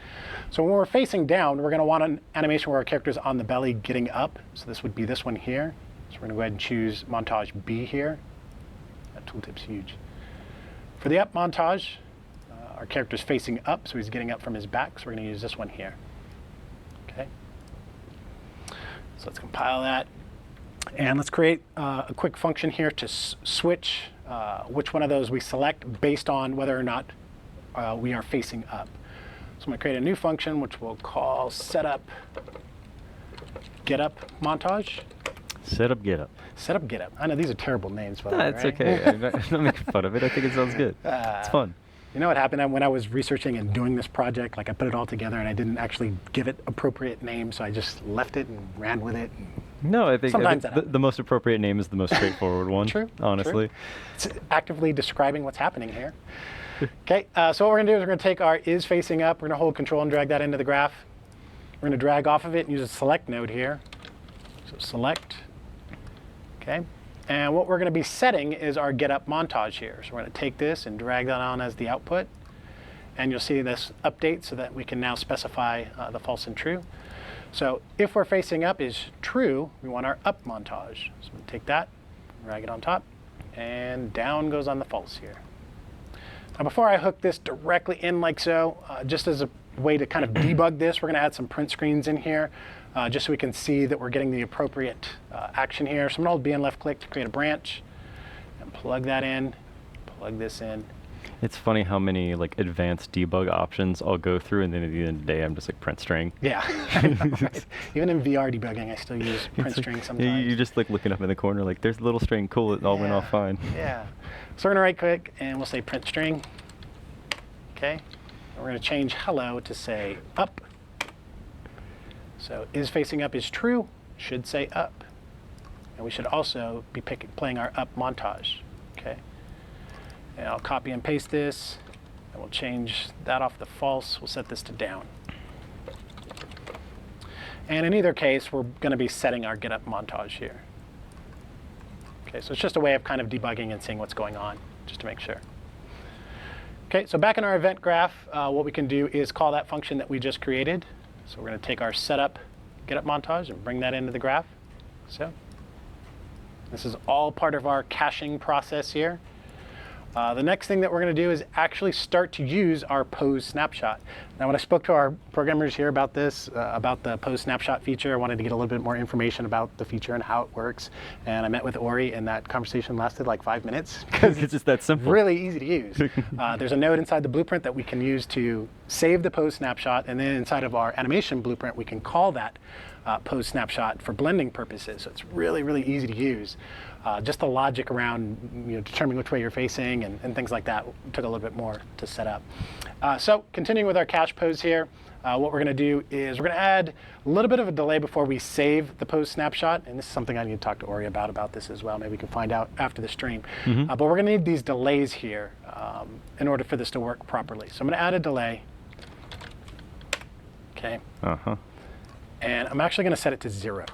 So when we're facing down, we're going to want an animation where our character's on the belly getting up. So this would be this one here. So we're going to go ahead and choose montage B here at Tooltip's huge. For the up montage, our character's facing up, so he's getting up from his back, so we're going to use this one here. Okay. So let's compile that. And let's create a quick function here to switch which one of those we select based on whether or not we are facing up. So I'm going to create a new function which we'll call setup getup montage. Setup getup. Setup getup. I know these are terrible names, by the way. It's okay. I'm not making fun of it. I think it sounds good. It's fun. You know what happened when I was researching and doing this project? Like I put it all together and I didn't actually give it appropriate names, so I just left it and ran with it. No, I think the most appropriate name is the most straightforward one. True. Honestly. True. It's actively describing what's happening here. Okay, so what we're going to do is we're going to take our is facing up. We're going to hold Control and drag that into the graph. We're going to drag off of it and use a select node here. So select. Okay. And what we're going to be setting is our getup montage here. So we're going to take this and drag that on as the output. And you'll see this update so that we can now specify the false and true. So if we're facing up is true, we want our up montage. So we'll take that, drag it on top, and down goes on the false here. Now before I hook this directly in like so, just as a way to kind of debug this, we're going to add some print screens in here. Just so we can see that we're getting the appropriate action here. So I'm going to hold B and left click to create a branch and plug that in, plug this in. It's funny how many like advanced debug options I'll go through, and then at the end of the day, I'm just like print string. Yeah, I know, right? Even in VR debugging, I still use print string sometimes. You're just like looking up in the corner, like there's a little string, cool, it all went off fine. Yeah. So we're going to right click and we'll say print string. Okay. And we're going to change hello to say up. So is facing up is true, should say up. And we should also be playing our up montage. Okay. And I'll copy and paste this, and we'll change that off the false. We'll set this to down. And in either case, we're going to be setting our getup montage here. Okay, so it's just a way of kind of debugging and seeing what's going on, just to make sure. Okay, so back in our event graph, what we can do is call that function that we just created. So we're going to take our setup getup montage and bring that into the graph. So this is all part of our caching process here. The next thing that we're going to do is actually start to use our pose snapshot. Now, when I spoke to our programmers here about this, about the pose snapshot feature, I wanted to get a little bit more information about the feature and how it works. And I met with Ori, and that conversation lasted like 5 minutes because it's just that simple. Really easy to use. There's a node inside the blueprint that we can use to save the pose snapshot, and then inside of our animation blueprint, we can call that pose snapshot for blending purposes. So it's really, really easy to use. Just the logic around determining which way you're facing and things like that took a little bit more to set up. So continuing with our cache pose here, what we're going to do is we're going to add a little bit of a delay before we save the pose snapshot. And this is something I need to talk to Ori about this as well. Maybe we can find out after the stream. But we're going to need these delays here in order for this to work properly. So I'm going to add a delay. Okay. And I'm actually going to set it to 0.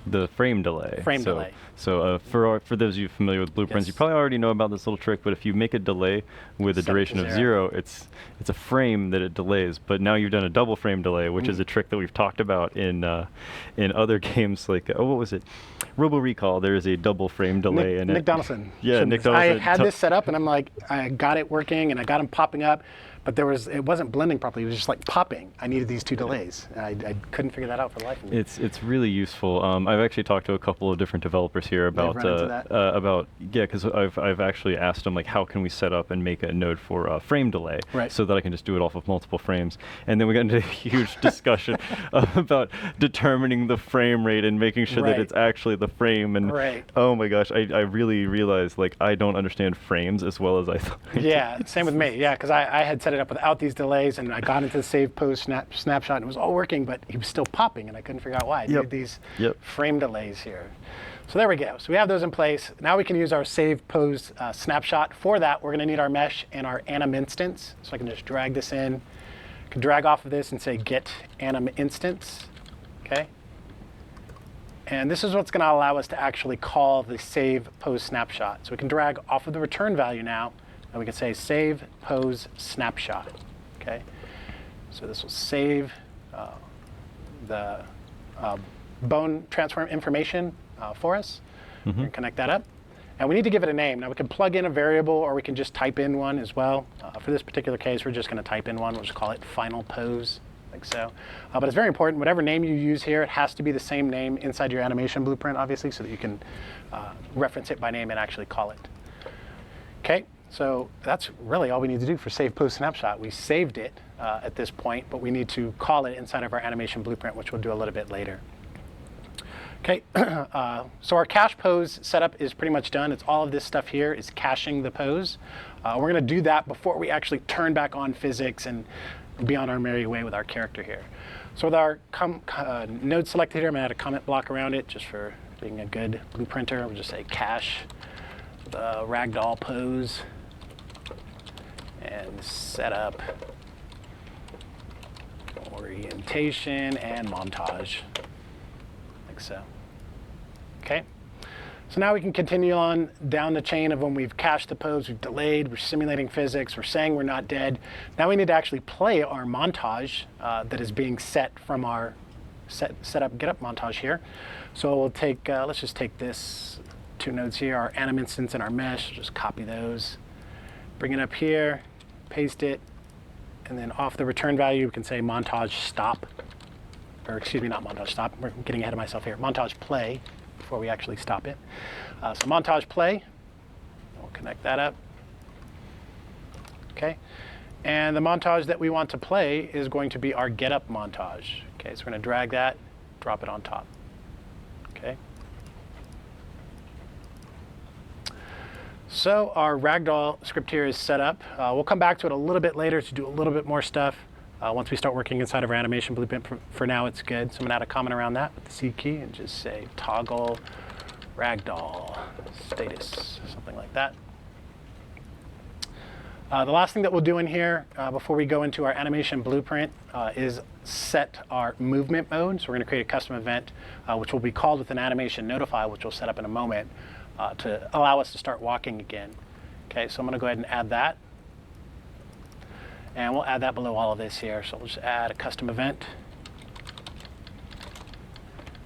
The frame delay. Frame delay. So for those of you familiar with blueprints, you probably already know about this little trick, but if you make a delay with a duration of 0, it's a frame that it delays. But now you've done a double frame delay, which is a trick that we've talked about in other games like, what was it? Robo Recall, there is a double frame delay in it. Nick Donaldson. Yeah, Nick Donaldson. I had this set up, and I'm like, I got it working, and I got them popping up. But it wasn't blending properly. It was just like popping. I needed these 2 delays. I couldn't figure that out for the life of me. It's really useful. I've actually talked to a couple of different developers here about because I've actually asked them like how can we set up and make a node for frame delay, so that I can just do it off of multiple frames. And then we got into a huge discussion about determining the frame rate and making sure that it's actually the frame. And oh my gosh, I really realized like I don't understand frames as well as I thought. Yeah, same with me. Yeah, because I had set it up without these delays, and I got into the save pose snapshot, and it was all working, but he was still popping, and I couldn't figure out why. I needed these frame delays here. So there we go. So we have those in place. Now we can use our save pose snapshot. For that, we're going to need our mesh and our anim instance. So I can just drag this in. I can drag off of this and say get anim instance. Okay. And this is what's going to allow us to actually call the save pose snapshot. So we can drag off of the return value now, and we can say save pose snapshot. Okay. So this will save the bone transform information for us. And connect that up. And we need to give it a name. Now we can plug in a variable or we can just type in one as well. For this particular case, we're just going to type in one. We'll just call it final pose, like so. But it's very important, whatever name you use here, it has to be the same name inside your animation blueprint, obviously, so that you can reference it by name and actually call it. Okay, so that's really all we need to do for Save Pose Snapshot. We saved it at this point, but we need to call it inside of our animation blueprint, which we'll do a little bit later. Okay, so our cache pose setup is pretty much done. It's all of this stuff here is caching the pose. We're going to do that before we actually turn back on physics and be on our merry way with our character here. So with our node selected here, I'm going to add a comment block around it just for being a good blueprinter. We'll just say cache the ragdoll pose and setup, orientation, and montage. So, okay. So now we can continue on down the chain of when we've cached the pose, we've delayed, we're simulating physics, we're saying we're not dead. Now we need to actually play our montage that is being set from our setup get up montage here. So we'll take, let's just take this 2 nodes here, our anim instance and our mesh, just copy those, bring it up here, paste it, and then off the return value, we can say montage stop. Or excuse me, not montage stop. We're getting ahead of myself here. Montage play before we actually stop it. So montage play. We'll connect that up. Okay. And the montage that we want to play is going to be our get up montage. Okay, so we're going to drag that, drop it on top. Okay. So our ragdoll script here is set up. We'll come back to it a little bit later to do a little bit more stuff. Once we start working inside of our animation blueprint, for now it's good. So I'm going to add a comment around that with the C key and just say toggle ragdoll status, something like that. The last thing that we'll do in here before we go into our animation blueprint is set our movement mode. So we're going to create a custom event which will be called with an animation notify, which we'll set up in a moment to allow us to start walking again. Okay, so I'm going to go ahead and add that. And we'll add that below all of this here. So we'll just add a custom event.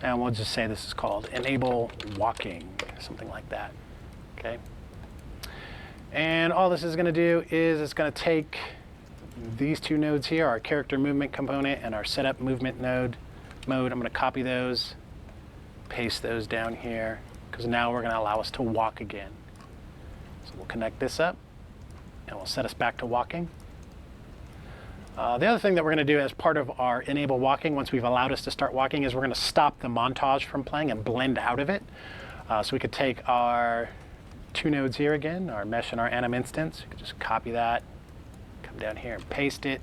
And we'll just say this is called enable walking, something like that. Okay. And all this is going to do is it's going to take these 2 nodes here, our character movement component and our setup movement mode. I'm going to copy those, paste those down here, because now we're going to allow us to walk again. So we'll connect this up, and we'll set us back to walking. The other thing that we're going to do as part of our enable walking, once we've allowed us to start walking, is we're going to stop the montage from playing and blend out of it. So we could take our 2 nodes here again, our mesh and our anim instance. We could just copy that, come down here and paste it.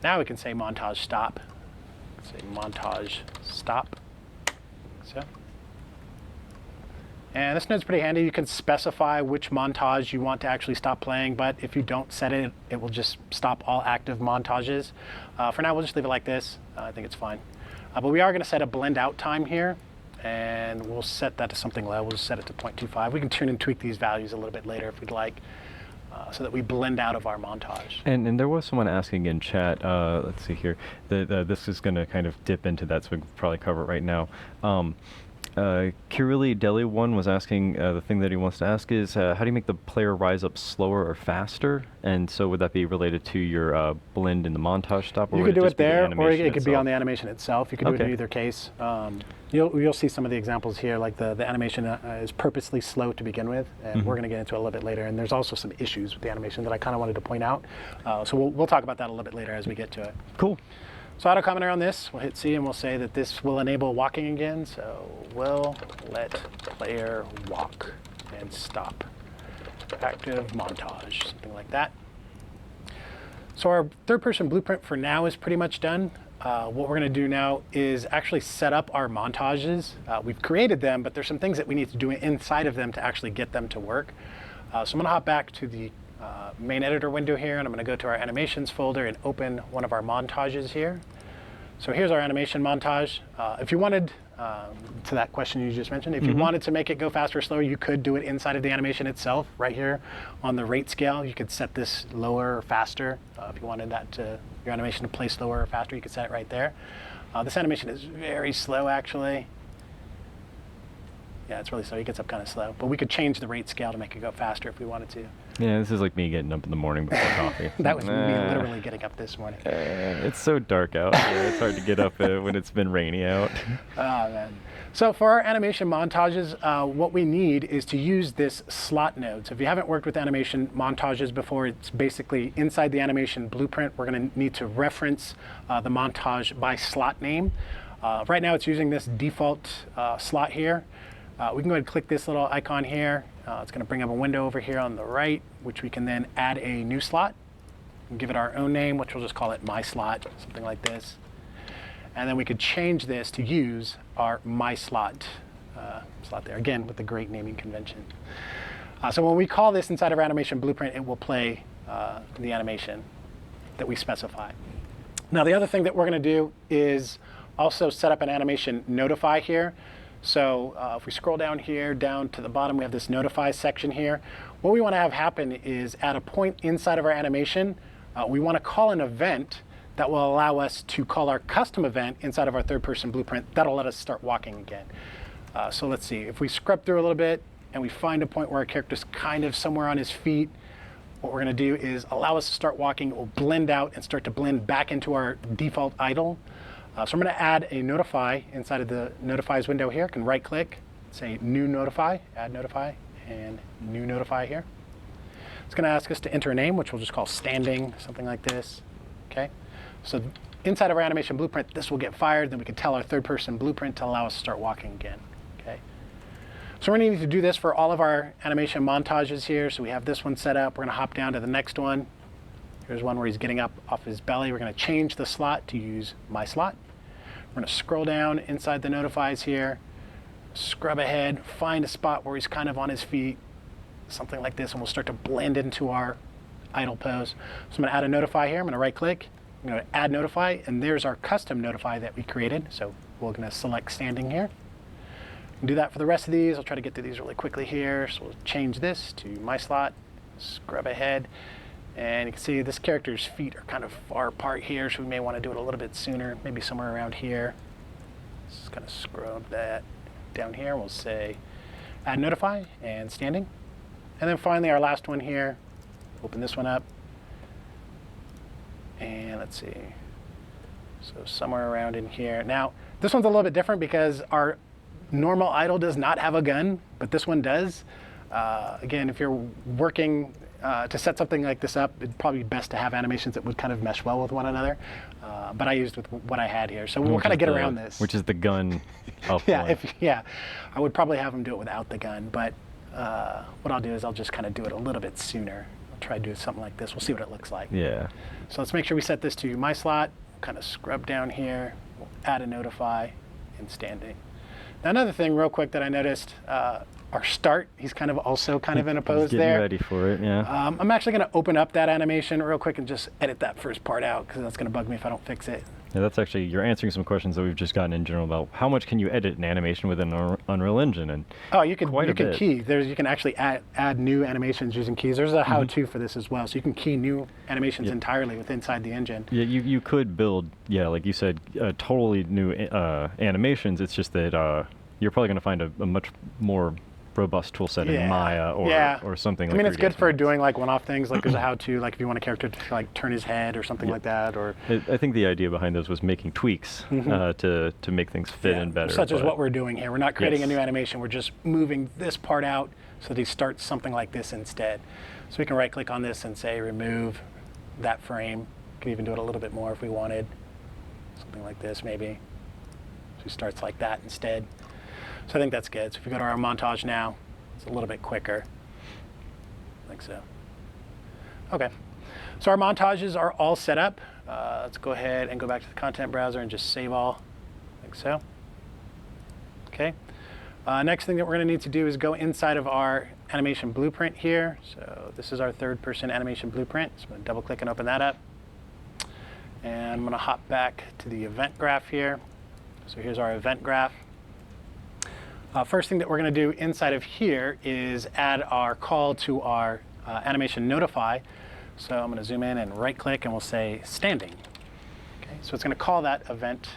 Now we can say montage stop. Say montage stop. So. And this node's pretty handy. You can specify which montage you want to actually stop playing, but if you don't set it, it will just stop all active montages. For now, we'll just leave it like this. I think it's fine. But we are going to set a blend out time here, and we'll set that to something low. We'll just set it to 0.25. We can tune and tweak these values a little bit later if we'd like, so that we blend out of our montage. And there was someone asking in chat, let's see here, this is going to kind of dip into that, so we can probably cover it right now. Kirili Deli One was asking, the thing that he wants to ask is, how do you make the player rise up slower or faster? And so would that be related to your blend in the montage stop? Or you could do it there, or it could be on the animation itself. You could do it in either case. You'll see some of the examples here, like the animation is purposely slow to begin with, and we're going to get into it a little bit later. And there's also some issues with the animation that I kind of wanted to point out. So we'll talk about that a little bit later as we get to it. Cool. So auto comment around this, we'll hit C and we'll say that this will enable walking again. So we'll let player walk and stop. Active montage, something like that. So our 3rd-person blueprint for now is pretty much done. What we're going to do now is actually set up our montages. We've created them, but there's some things that we need to do inside of them to actually get them to work. So I'm going to hop back to the main editor window here, and I'm going to go to our animations folder and open one of our montages here. So here's our animation montage. If you wanted, to that question you just mentioned, if you wanted to make it go faster or slower, you could do it inside of the animation itself, right here on the rate scale. You could set this lower or faster. If you wanted that your animation to play slower or faster, you could set it right there. This animation is very slow, actually. Yeah, it's really slow. He gets up kind of slow. But we could change the rate scale to make it go faster if we wanted to. Yeah, this is like me getting up in the morning before coffee. That was me literally getting up this morning. It's so dark out. Yeah, it's hard to get up when it's been rainy out. Oh, man. So for our animation montages, what we need is to use this slot node. So if you haven't worked with animation montages before, it's basically inside the animation blueprint. We're going to need to reference the montage by slot name. Right now it's using this default slot here. We can go ahead and click this little icon here. It's going to bring up a window over here on the right, which we can then add a new slot and give it our own name, which we'll just call it my slot, something like this. And then we could change this to use our my slot slot there, again, with the great naming convention. So when we call this inside of our animation blueprint, it will play the animation that we specify. Now, the other thing that we're going to do is also set up an animation notify here. So if we scroll down here, down to the bottom, we have this notify section here. What we want to have happen is at a point inside of our animation, we want to call an event that will allow us to call our custom event inside of our third-person blueprint. That'll let us start walking again. So let's see. If we scrub through a little bit and we find a point where our character's kind of somewhere on his feet, what we're going to do is allow us to start walking. It will blend out and start to blend back into our default idle. So I'm going to add a notify inside of the notifies window here. I can right-click, say new notify, add notify, and new notify here. It's going to ask us to enter a name, which we'll just call standing, something like this. Okay. So inside of our animation blueprint, this will get fired. Then we can tell our third-person blueprint to allow us to start walking again. Okay. So we're going to need to do this for all of our animation montages here. So we have this one set up. We're going to hop down to the next one. Here's one where he's getting up off his belly. We're going to change the slot to use my slot. We're going to scroll down inside the notifies here, scrub ahead, find a spot where he's kind of on his feet, something like this, and we'll start to blend into our idle pose. So I'm going to add a notify here. I'm going to right-click. I'm going to add notify, and there's our custom notify that we created. So we're going to select standing here. Do that for the rest of these. I'll try to get through these really quickly here. So we'll change this to my slot, scrub ahead. And you can see this character's feet are kind of far apart here, so we may want to do it a little bit sooner, maybe somewhere around here. Just kind of scrub that down here. We'll say add notify and standing. And then finally our last one here, open this one up. And let's see. So somewhere around in here. Now, this one's a little bit different because our normal idle does not have a gun, but this one does. Again, if you're working to set something like this up, it'd probably be best to have animations that would kind of mesh well with one another. But I used with what I had here. So we'll kind of get around this. Which is the gun up yeah, I would probably have them do it without the gun. But what I'll do is I'll just kind of do it a little bit sooner. I'll try to do something like this. We'll see what it looks like. Yeah. So let's make sure we set this to my slot. Kind of scrub down here. We'll add a notify and standing. Now another thing real quick that I noticed, our start, he's kind of also kind of in a pose getting there. Ready for it, yeah. I'm actually going to open up that animation real quick and just edit that first part out because that's going to bug me if I don't fix it. Yeah, that's actually, you're answering some questions that we've just gotten in general about how much can you edit an animation within Unreal Engine, and you can key. You can actually add new animations using keys. There's a how-to for this as well, so you can key new animations entirely inside the engine. Yeah, you could build, like you said, totally new animations. It's just that you're probably going to find a much more robust tool set in Maya or something. I mean, it's good for doing like one-off things. Like there's a how-to, like if you want a character to like turn his head or something like that. Or I think the idea behind those was making tweaks to make things fit in better. Such as what we're doing here. We're not creating a new animation. We're just moving this part out so that he starts something like this instead. So we can right-click on this and say remove that frame. We can even do it a little bit more if we wanted. Something like this maybe. So he starts like that instead. So I think that's good. So if we go to our montage now, it's a little bit quicker, like so. Okay, so our montages are all set up. Let's go ahead and go back to the content browser and just save all, like so. Okay, next thing that we're going to need to do is go inside of our animation blueprint here. So this is our third-person animation blueprint. So I'm going to double-click and open that up. And I'm going to hop back to the event graph here. So here's our event graph. First thing that we're going to do inside of here is add our call to our animation notify. So I'm going to zoom in and right-click, and we'll say standing. Okay, so it's going to call that event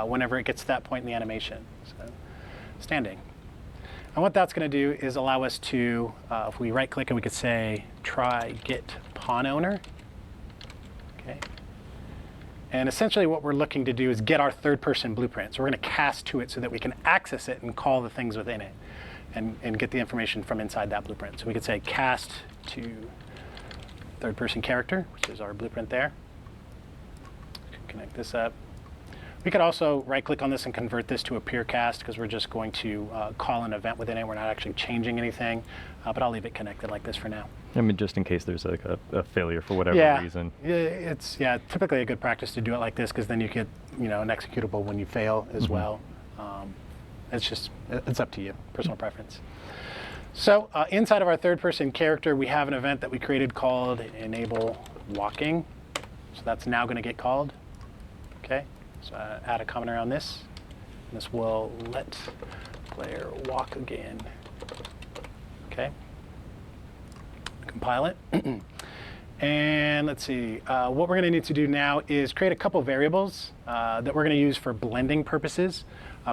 whenever it gets to that point in the animation. So standing. And what that's going to do is allow us to, if we right click and we could say try get pawn owner. Okay. And essentially what we're looking to do is get our third person blueprint. So we're going to cast to it so that we can access it and call the things within it and get the information from inside that blueprint. So we could say cast to third person character, which is our blueprint there. Connect this up. We could also right click on this and convert this to a peer cast because we're just going to call an event within it. We're not actually changing anything, but I'll leave it connected like this for now. I mean, just in case there's like a failure for whatever reason. It's typically a good practice to do it like this because then you get an executable when you fail as well. It's up to you, personal preference. So inside of our third person character, we have an event that we created called enable walking. So that's now going to get called. Okay. So add a comment around this. And this will let player walk again. Okay. Compile it. And let's see. What we're going to need to do now is create a couple variables that we're going to use for blending purposes.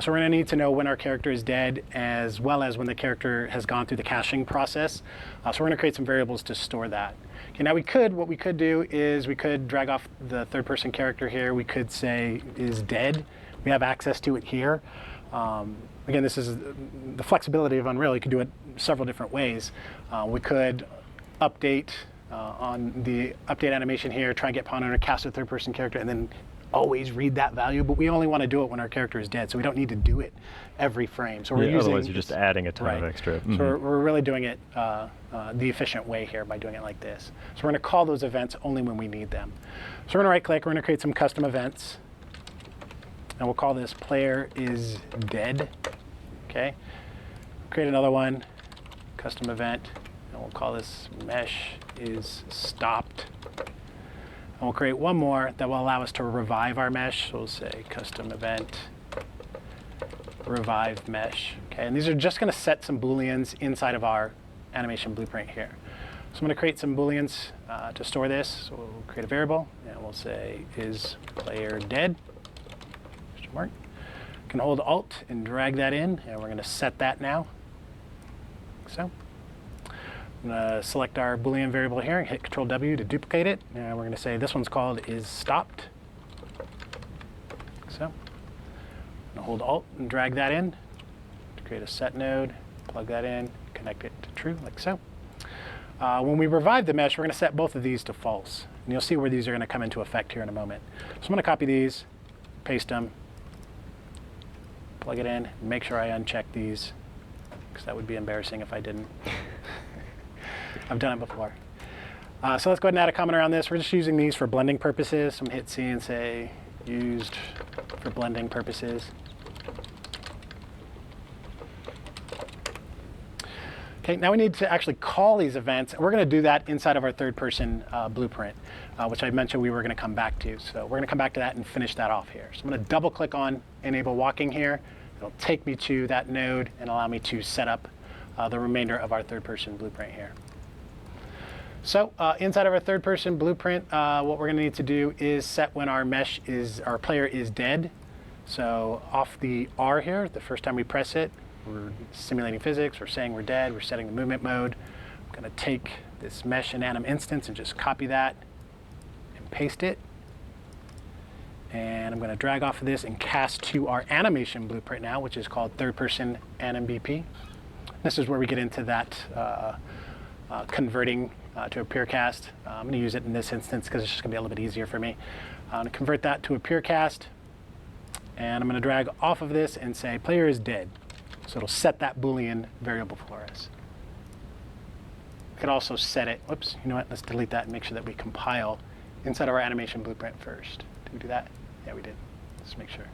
So we're going to need to know when our character is dead as well as when the character has gone through the caching process. So we're going to create some variables to store that. Okay, now what we could do is we could drag off the third person character here. We could say is dead. We have access to it here. Again, this is the flexibility of Unreal. You can do it several different ways. We could update on the update animation here, try and get pawn owner, cast a third person character, and then always read that value, but we only want to do it when our character is dead, so we don't need to do it every frame. So we're using, otherwise you're just adding a ton of extra. So we're really doing it the efficient way here by doing it like this. So we're going to call those events only when we need them. So we're going to right click, we're going to create some custom events, and we'll call this player is dead. Okay. Create another one, custom event, and we'll call this mesh is stopped. And we'll create one more that will allow us to revive our mesh. So we'll say custom event, revive mesh. Okay, and these are just going to set some Booleans inside of our animation blueprint here. So I'm going to create some Booleans to store this. So we'll create a variable, and we'll say is player dead? Question mark. Can hold Alt and drag that in, and we're going to set that now. Like so. I'm going to select our Boolean variable here and hit Control W to duplicate it. And we're going to say this one's called is stopped. So I'm going to hold Alt and drag that in to create a set node, plug that in, connect it to true, like so. When we revive the mesh, we're going to set both of these to false. And you'll see where these are going to come into effect here in a moment. So I'm going to copy these, paste them, plug it in, make sure I uncheck these, because that would be embarrassing if I didn't. I've done it before. So let's go ahead and add a comment around this. We're just using these for blending purposes. So I'm going to hit C and say used for blending purposes. Okay, now we need to actually call these events. And we're going to do that inside of our third person blueprint, which I mentioned we were going to come back to. So we're going to come back to that and finish that off here. So I'm going to double click on enable walking here. It'll take me to that node and allow me to set up the remainder of our third person blueprint here. So inside of our third person blueprint, what we're going to need to do is set when our player is dead. So off the R here, the first time we press it, we're simulating physics, we're saying we're dead, we're setting the movement mode. I'm going to take this mesh and anim instance and just copy that and paste it. And I'm going to drag off of this and cast to our animation blueprint now, which is called third person anim BP. This is where we get into that converting to a peer cast. I'm going to use it in this instance because it's just going to be a little bit easier for me. I'm going to convert that to a peer cast, and I'm going to drag off of this and say player is dead. So it'll set that Boolean variable for us. We could also set it, whoops, you know what, let's delete that and make sure that we compile inside of our animation blueprint first. Did we do that? Yeah, we did. Let's make sure.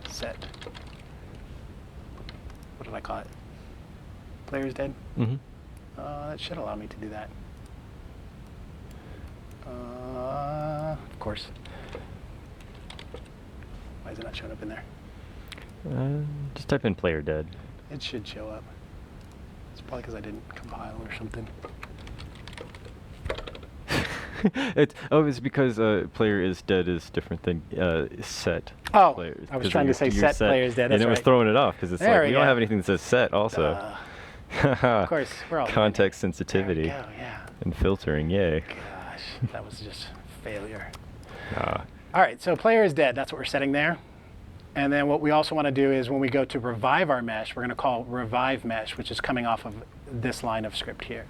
Set. What did I call it? Player is dead? Mm-hmm. That should allow me to do that. Of course. Why is it not showing up in there? Just type in player dead. It should show up. It's probably because I didn't compile or something. It's because player is dead is different than set. Oh, players, I was trying to say set player is dead. That's and it was right. throwing it off because it's There like we don't have anything that says set also. Of course, we're all context sensitivity there we go, yeah. and filtering. Yay! Gosh, that was just failure. Ah. All right, so player is dead. That's what we're setting there. And then what we also want to do is when we go to revive our mesh, we're going to call revive mesh, which is coming off of this line of script here.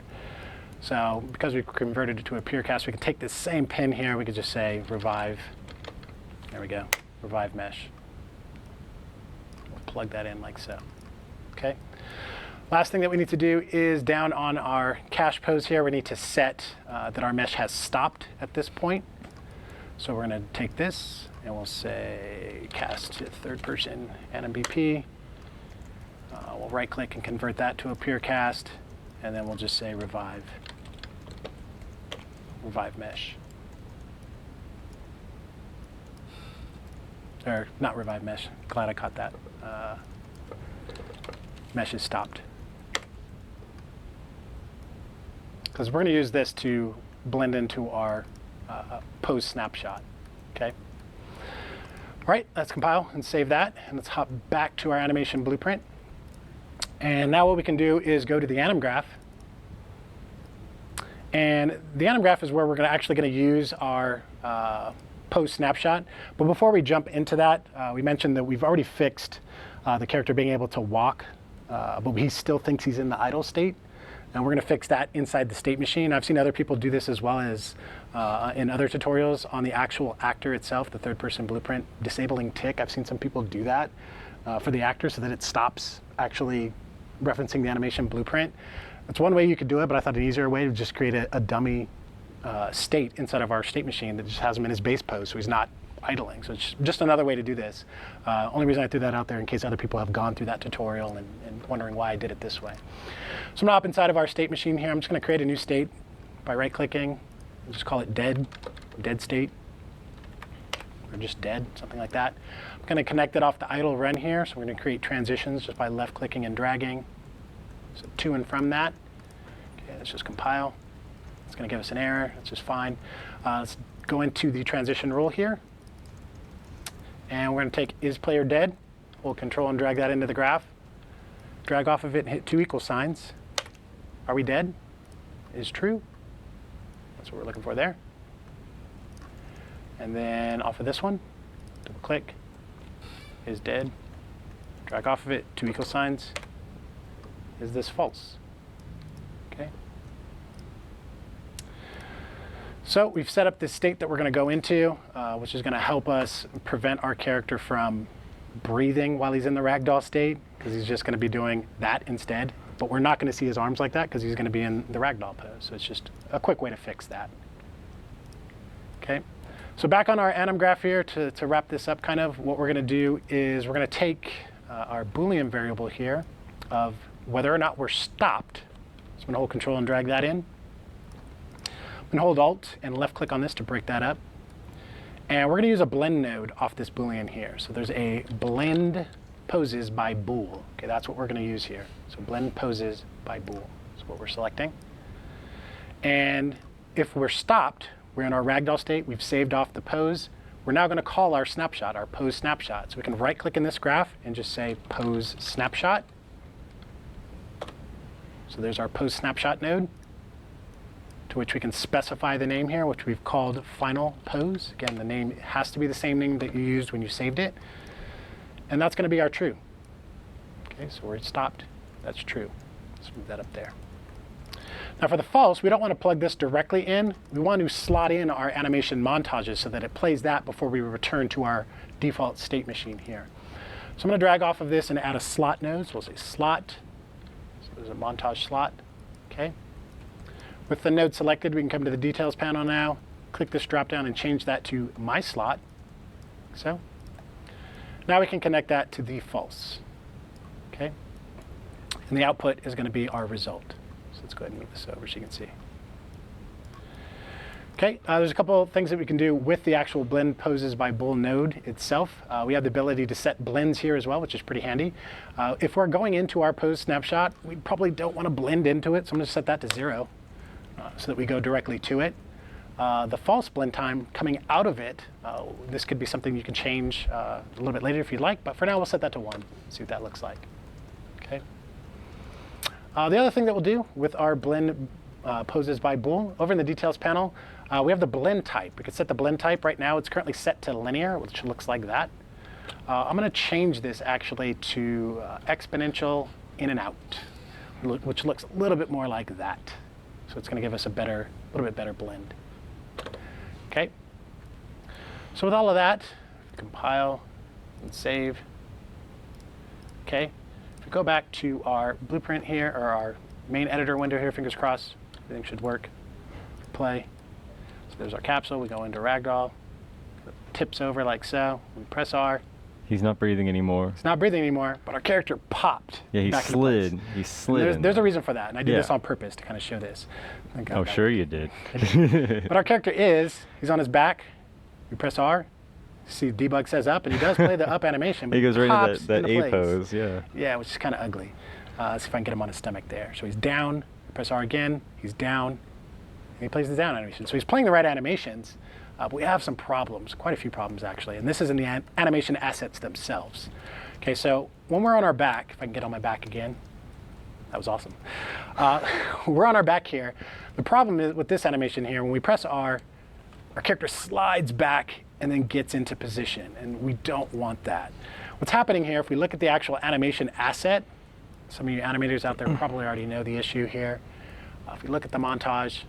So because we've converted it to a pure cast, we can take this same pin here. We could just say revive. There we go, revive mesh. We'll plug that in like so. Okay. Last thing that we need to do is down on our cache pose here, we need to set that our mesh has stopped at this point. So we're going to take this and we'll say cast to third person NMBP. We'll right click and convert that to a pure cast, and then we'll just say revive mesh. Or not revive mesh, glad I caught that. Mesh is stopped. Because we're going to use this to blend into our pose snapshot, okay? All right, let's compile and save that, and let's hop back to our animation blueprint. And now what we can do is go to the anim graph. And the anim graph is where we're actually going to use our pose snapshot. But before we jump into that, we mentioned that we've already fixed the character being able to walk, but he still thinks he's in the idle state. And we're going to fix that inside the state machine. I've seen other people do this as well as in other tutorials on the actual actor itself, the third-person blueprint, disabling tick. I've seen some people do that for the actor so that it stops actually referencing the animation blueprint. That's one way you could do it, but I thought an easier way to just create a dummy state inside of our state machine that just has him in his base pose so he's not idling. So it's just another way to do this. Only reason I threw that out there in case other people have gone through that tutorial and wondering why I did it this way. So I'm going to hop inside of our state machine here. I'm just going to create a new state by right-clicking. Just call it dead state, or just dead, something like that. I'm going to connect it off the idle run here. So we're going to create transitions just by left-clicking and dragging. So to and from that. Okay, let's just compile. It's going to give us an error. That's just fine. Let's go into the transition rule here. And we're going to take is player dead. Hold control and drag that into the graph. Drag off of it and hit 2 equal signs. Are we dead? Is true. That's what we're looking for there. And then off of this one, double click, is dead. Drag off of it, 2 equal signs. Is this false? Okay. So we've set up this state that we're going to go into, which is going to help us prevent our character from breathing while he's in the ragdoll state, because he's just going to be doing that instead. But we're not going to see his arms like that because he's going to be in the ragdoll pose. So it's just a quick way to fix that. Okay. So back on our anim graph here, to wrap this up kind of, what we're going to do is we're going to take our Boolean variable here of whether or not we're stopped. So I'm going to hold control and drag that in. I'm going to hold alt and left click on this to break that up. And we're going to use a blend node off this Boolean here. So there's a blend poses by bool. Okay, that's what we're going to use here. So blend poses by bool is what we're selecting. And if we're stopped, we're in our ragdoll state, we've saved off the pose. We're now going to call our snapshot, our pose snapshot. So we can right click in this graph and just say pose snapshot. So there's our pose snapshot node, to which we can specify the name here, which we've called final pose. Again, the name has to be the same name that you used when you saved it. And that's going to be our true. Okay, so we're stopped. That's true. Let's move that up there. Now for the false, we don't want to plug this directly in. We want to slot in our animation montages so that it plays that before we return to our default state machine here. So I'm going to drag off of this and add a slot node. So we'll say slot. So there's a montage slot. Okay. With the node selected, we can come to the details panel now, click this drop down and change that to my slot. So now we can connect that to the false. Okay. And the output is going to be our result. So let's go ahead and move this over so you can see. Okay, there's a couple of things that we can do with the actual blend poses by bool node itself. We have the ability to set blends here as well, which is pretty handy. If we're going into our pose snapshot, we probably don't want to blend into it, so I'm going to set that to 0 so that we go directly to it. the false blend time coming out of it, this could be something you can change a little bit later if you'd like, but for now we'll set that to 1, see what that looks like. Okay. The other thing that we'll do with our blend poses by bool, over in the details panel, we have the blend type. We can set the blend type. Right now it's currently set to linear, which looks like that. I'm going to change this actually to exponential in and out, which looks a little bit more like that. So it's going to give us a little bit better blend. Okay. So with all of that, compile and save. Okay. If we go back to our blueprint here, or our main editor window here, fingers crossed, everything should work. Play. So there's our capsule. We go into Ragdoll. Tips over like so. We press R. He's not breathing anymore. He's not breathing anymore, but our character popped. Yeah, he slid. He slid. There's a reason for that, and I did this on purpose to kind of show this. Oh, sure you did. But our character he's on his back. We press R. See, debug says up, and he does play the up animation. But he goes right into that A place. pose, yeah. Yeah, which is kind of ugly. Let's see if I can get him on his stomach there. So he's down. Press R again. He's down. And he plays the down animation. So he's playing the right animations. But we have some problems, quite a few problems actually, and this is in the animation assets themselves. Okay, so when we're on our back, if I can get on my back again, that was awesome. We're on our back here. The problem is with this animation here, when we press R, our character slides back and then gets into position, and we don't want that. What's happening here, if we look at the actual animation asset, some of you animators out there probably already know the issue here. If we look at the montage,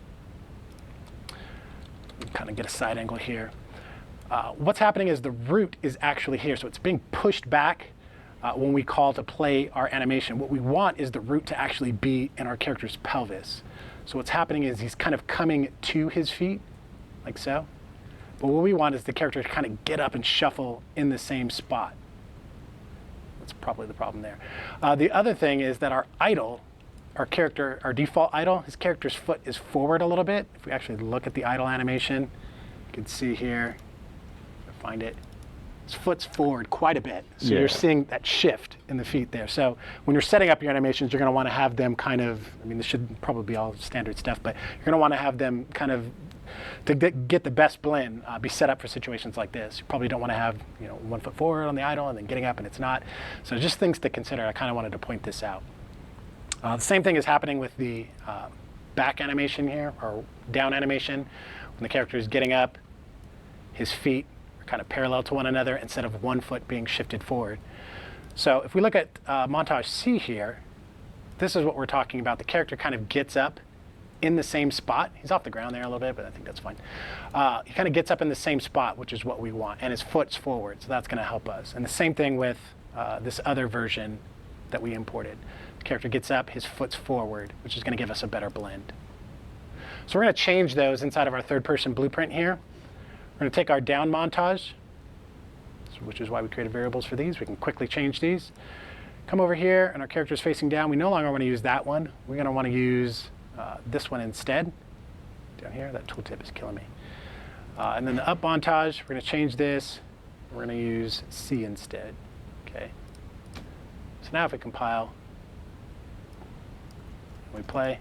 kind of get a side angle here. What's happening is the root is actually here, so it's being pushed back when we call to play our animation. What we want is the root to actually be in our character's pelvis. So what's happening is he's kind of coming to his feet, like so. But what we want is the character to kind of get up and shuffle in the same spot. That's probably the problem there. The other thing is that our idle, our default idle, his character's foot is forward a little bit. If we actually look at the idle animation, you can see here, if I find it, his foot's forward quite a bit. So you're seeing that shift in the feet there. So when you're setting up your animations, you're going to want to have them kind of, I mean, this should probably be all standard stuff, but you're going to want to have them kind of, to get the best blend, be set up for situations like this. You probably don't want to have 1 foot forward on the idle and then getting up and it's not. So just things to consider. I kind of wanted to point this out. The same thing is happening with the back animation here, or down animation. When the character is getting up, his feet are kind of parallel to one another instead of 1 foot being shifted forward. So if we look at montage C here, this is what we're talking about. The character kind of gets up in the same spot. He's off the ground there a little bit, but I think that's fine. He kind of gets up in the same spot, which is what we want, and his foot's forward, so that's going to help us. And the same thing with this other version that we imported. The character gets up, his foot's forward, which is going to give us a better blend. So we're going to change those inside of our third-person blueprint here. We're going to take our down montage, which is why we created variables for these. We can quickly change these. Come over here, and our character's facing down. We no longer want to use that one. We're going to want to use this one instead. Down here, that tooltip is killing me. And then the up montage, we're going to change this. We're going to use C instead. Okay. So now if we compile, we play,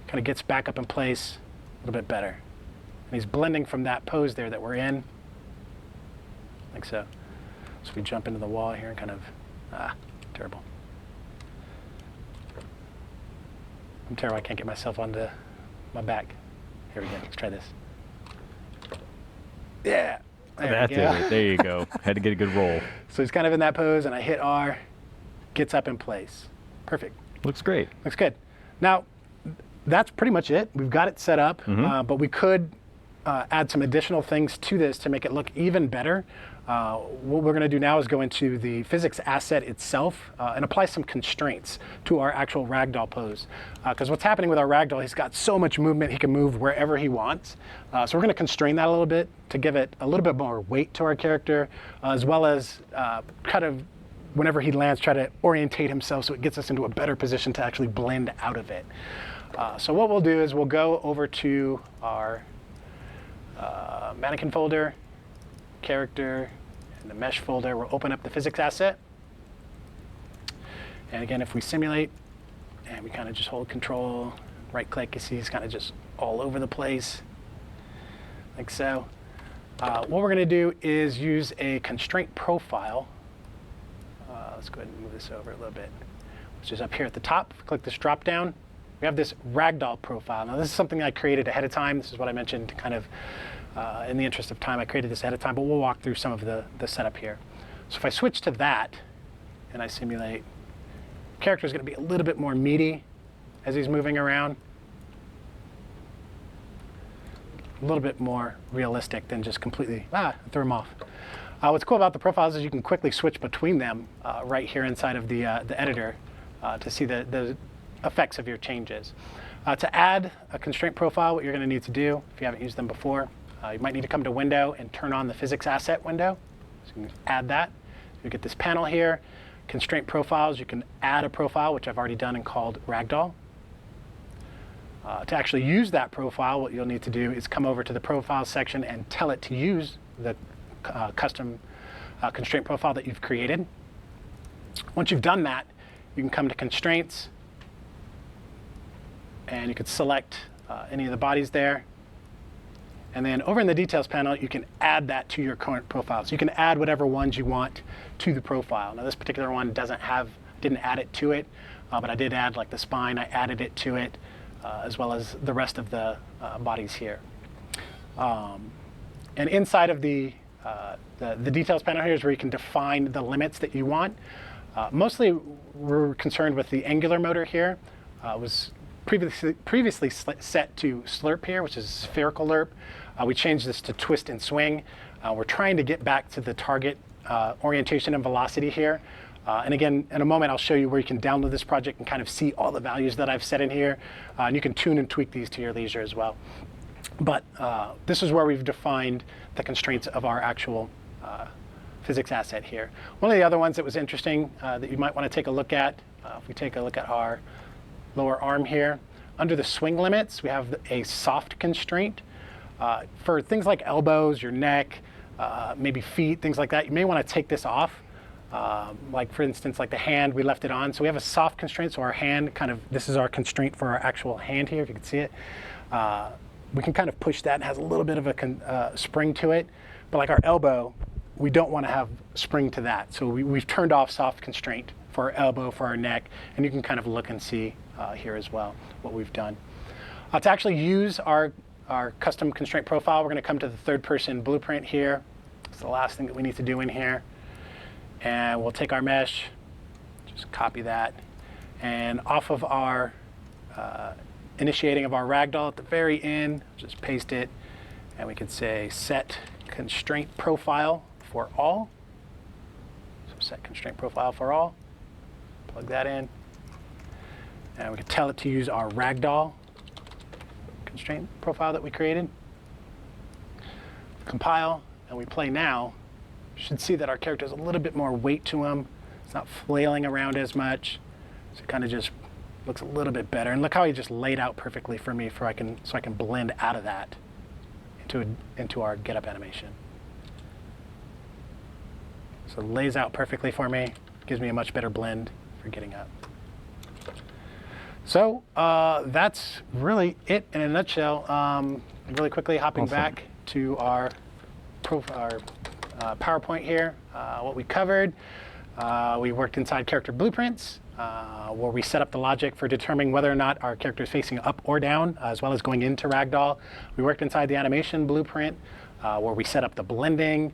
kind of gets back up in place a little bit better. And he's blending from that pose there that we're in, like so. So we jump into the wall here and kind of, terrible. I'm terrible, I can't get myself onto my back. Here we go, let's try this. Yeah. There you go. Had to get a good roll. So he's kind of in that pose, and I hit R, gets up in place. Perfect. Looks great. Looks good. Now, that's pretty much it. We've got it set up, but we could add some additional things to this to make it look even better. What we're going to do now is go into the physics asset itself and apply some constraints to our actual ragdoll pose. Because what's happening with our ragdoll, he's got so much movement, he can move wherever he wants. So we're going to constrain that a little bit to give it a little bit more weight to our character, as well as kind of, whenever he lands, try to orientate himself so it gets us into a better position to actually blend out of it. So what we'll do is we'll go over to our mannequin folder, character, and the mesh folder. We'll open up the physics asset. And again, if we simulate, and we kind of just hold control, right click, you see it's kind of just all over the place, like so. What we're going to do is use a constraint profile. Let's go ahead and move this over a little bit, which is up here at the top. Click this drop down. We have this ragdoll profile. Now this is something I created ahead of time. This is what I mentioned kind of in the interest of time. I created this ahead of time, but we'll walk through some of the setup here. So if I switch to that and I simulate, the character is going to be a little bit more meaty as he's moving around. A little bit more realistic than just completely, I threw him off. What's cool about the profiles is you can quickly switch between them right here inside of the editor to see the effects of your changes. To add a constraint profile, what you're going to need to do, if you haven't used them before, you might need to come to Window and turn on the physics asset window. So you can add that. You get this panel here, constraint profiles. You can add a profile, which I've already done and called Ragdoll. To actually use that profile, what you'll need to do is come over to the Profiles section and tell it to use the custom constraint profile that you've created. Once you've done that, you can come to Constraints, and you could select any of the bodies there. And then over in the Details panel, you can add that to your current profile. So you can add whatever ones you want to the profile. Now this particular one didn't add it to it, but I did add like the spine. I added it to it. As well as the rest of the bodies here. And inside of the details panel here is where you can define the limits that you want. Mostly we're concerned with the angular motor here. It was previously set to slurp here, which is spherical lerp. We changed this to twist and swing. We're trying to get back to the target orientation and velocity here. And again, in a moment, I'll show you where you can download this project and kind of see all the values that I've set in here. And you can tune and tweak these to your leisure as well. But this is where we've defined the constraints of our actual physics asset here. One of the other ones that was interesting that you might want to take a look at, if we take a look at our lower arm here, under the swing limits, we have a soft constraint. For things like elbows, your neck, maybe feet, things like that, you may want to take this off. Like for instance, like the hand, we left it on. So we have a soft constraint, so our hand this is our constraint for our actual hand here, if you can see it. We can kind of push that, it has a little bit of a spring to it. But like our elbow, we don't want to have spring to that. So we've turned off soft constraint for our elbow, for our neck, and you can kind of look and see here as well what we've done. To actually use our custom constraint profile, we're going to come to the third person blueprint here. It's the last thing that we need to do in here. And we'll take our mesh, just copy that, and off of our initiating of our ragdoll at the very end, just paste it, and we can say set constraint profile for all. So set constraint profile for all, plug that in, and we can tell it to use our ragdoll constraint profile that we created. Compile, and we play now. You should see that our character has a little bit more weight to him. It's not flailing around as much. So it kind of just looks a little bit better. And look how he just laid out perfectly for me so I can blend out of that into our get up animation. So it lays out perfectly for me, gives me a much better blend for getting up. So that's really it in a nutshell. Really quickly hopping back to our PowerPoint here, what we covered. We worked inside character blueprints, where we set up the logic for determining whether or not our character is facing up or down, as well as going into Ragdoll. We worked inside the animation blueprint, where we set up the blending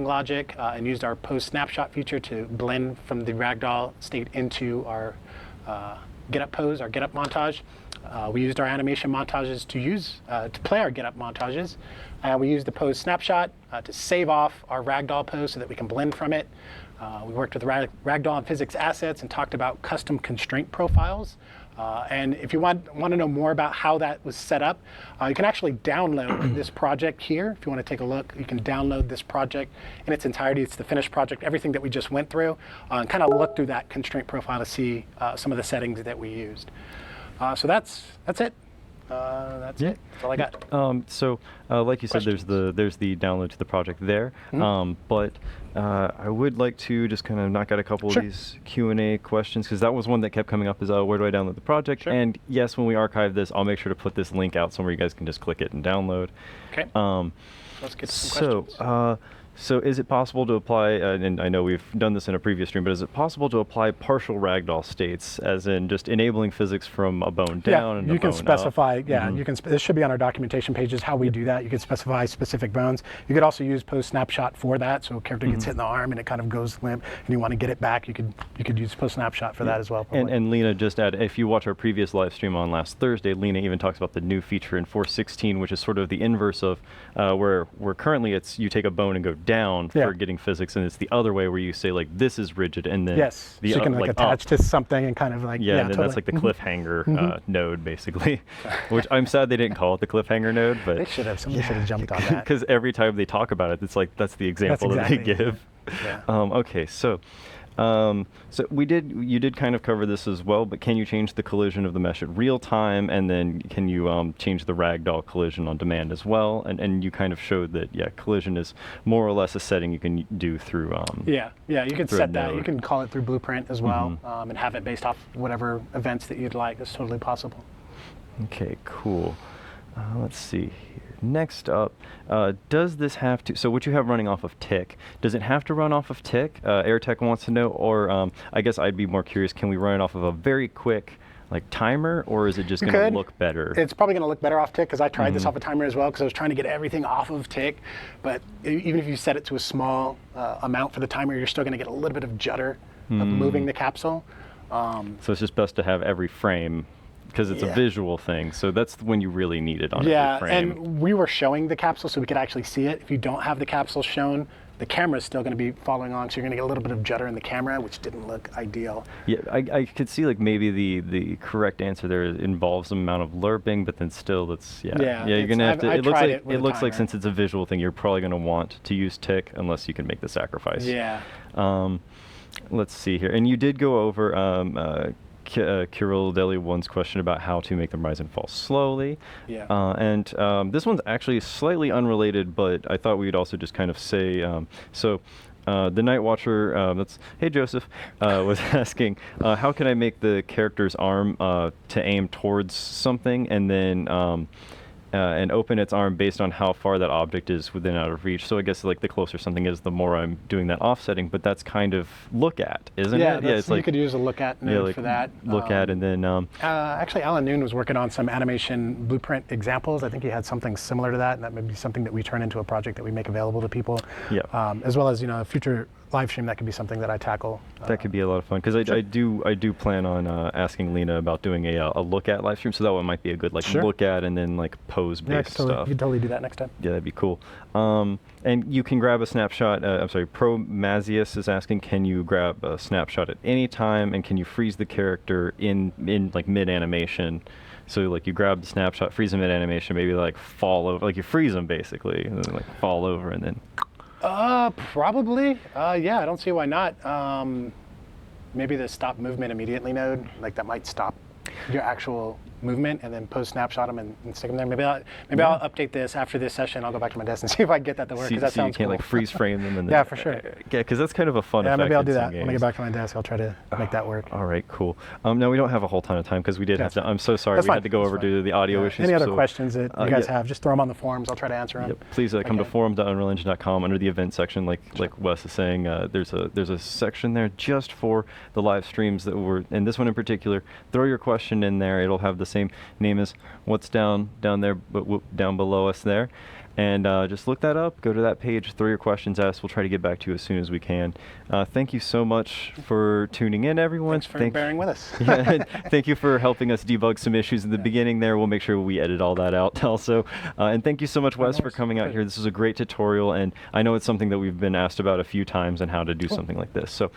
logic, and used our Pose Snapshot feature to blend from the Ragdoll state into our get up pose, our get up montage. We used our animation montages to play our get up montages. We used the Pose Snapshot to save off our Ragdoll pose so that we can blend from it. We worked with Ragdoll and physics assets and talked about custom constraint profiles. And if you want to know more about how that was set up, you can actually download this project here. If you want to take a look, you can download this project in its entirety. It's the finished project, everything that we just went through, and kind of look through that constraint profile to see some of the settings that we used. So that's it. that's it. That's all I got. So, like you said, there's the download to the project there. But I would like to just kind of knock out a couple of these Q&A questions, because that was one that kept coming up, is where do I download the project? And yes, when we archive this, I'll make sure to put this link out somewhere you guys can just click it and download. Okay. Let's get to some questions. So is it possible to apply, and I know we've done this in a previous stream, but is it possible to apply partial ragdoll states, as in just enabling physics from a bone down and a bone up? You can specify, you can, this should be on our documentation pages, how we do that. You can specify specific bones. You could also use Pose Snapshot for that, so a character gets hit in the arm and it kind of goes limp, and you want to get it back, you could use Pose Snapshot for that as well. And Lena just added, if you watch our previous live stream on last Thursday, Lena even talks about the new feature in 4.16, which is sort of the inverse of where currently it's you take a bone and go down for getting physics, and it's the other way where you say like this is rigid, and then so you can like attach to something and kind of like and then that's like the cliffhanger node basically, which I'm sad they didn't call it the cliffhanger node, but they should have. Somebody should have jumped on that, because every time they talk about it, it's like that's the example that they give. Okay, so you did kind of cover this as well, but can you change the collision of the mesh at real time, and then can you change the ragdoll collision on demand as well? And you kind of showed that collision is more or less a setting you can do through you can set that. You can call it through Blueprint as well, and have it based off whatever events that you'd like. It's totally possible. Okay, cool. Let's see here. Next up, does this have to, so what you have running off of Tick, does it have to run off of Tick? AirTech wants to know, or I guess I'd be more curious, can we run it off of a very quick like timer, or is it just going to look better? It's probably going to look better off Tick, because I tried this off a timer as well, because I was trying to get everything off of Tick. But even if you set it to a small amount for the timer, you're still going to get a little bit of judder of moving the capsule. So it's just best to have every frame, because it's a visual thing, so that's when you really need it on every frame. And we were showing the capsule so we could actually see it. If you don't have the capsule shown, the camera is still going to be following on, so you're going to get a little bit of judder in the camera, which didn't look ideal. Yeah, I could see like maybe the correct answer there involves some amount of lerping, but then still it's you're going to have to. It looks like since it's a visual thing, you're probably going to want to use Tick unless you can make the sacrifice. Let's see here, and you did go over. Kirill Deli one's question about how to make them rise and fall slowly. And this one's actually slightly unrelated, but I thought we'd also just kind of say, the Night Watcher, hey Joseph, was asking, how can I make the character's arm to aim towards something, and then and open its arm based on how far that object is within out of reach. So I guess like the closer something is, the more I'm doing that offsetting, but that's kind of look at, isn't it? Yeah, it's like, you could use a look at node for that. Look at, and then... actually, Alan Noon was working on some animation blueprint examples. I think he had something similar to that, and that may be something that we turn into a project that we make available to people. As well as, a future live stream, that could be something that I tackle. That could be a lot of fun, because I do plan on asking Lena about doing a look at live stream, so that one might be a good look at and then like pose based stuff. You can totally do that next time. Yeah, that'd be cool. And you can grab a snapshot. I'm sorry, Pro Mazius is asking, can you grab a snapshot at any time, and can you freeze the character in like mid animation? So like you grab the snapshot, freeze them mid animation, maybe like fall over, like you freeze them basically, and then like fall over and then. Probably. I don't see why not. Maybe the stop movement immediately node, like that might stop your actual movement, and then Pose Snapshot them and stick them there. Maybe I'll update this after this session. I'll go back to my desk and see if I can get that to work, because that sounds cool. You can't like freeze frame them and then for sure. Yeah, because that's kind of a fun effect. Yeah, maybe I'll do that when I get back to my desk. I'll try to make that work. All right, cool. Now we don't have a whole ton of time, because we did have to. I'm so sorry, we had to go over to the audio issues. Any other questions that you guys have, just throw them on the forums. I'll try to answer them. Please come to forum.unrealengine.com under the event section. Like Wes is saying, there's a section there just for the live streams that were, and this one in particular. Throw your question in there. It'll have the same name as what's down there, but down below us there, and just look that up. Go to that page, throw your questions at us. We'll try to get back to you as soon as we can. Thank you so much for tuning in, everyone. Thanks for bearing with us. Thank you for helping us debug some issues in the beginning there. We'll make sure we edit all that out also. And thank you so much, Wes, for coming out here. This was a great tutorial, and I know it's something that we've been asked about a few times, and how to do something like this. So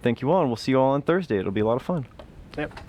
thank you all, and we'll see you all on Thursday. It'll be a lot of fun. Yep.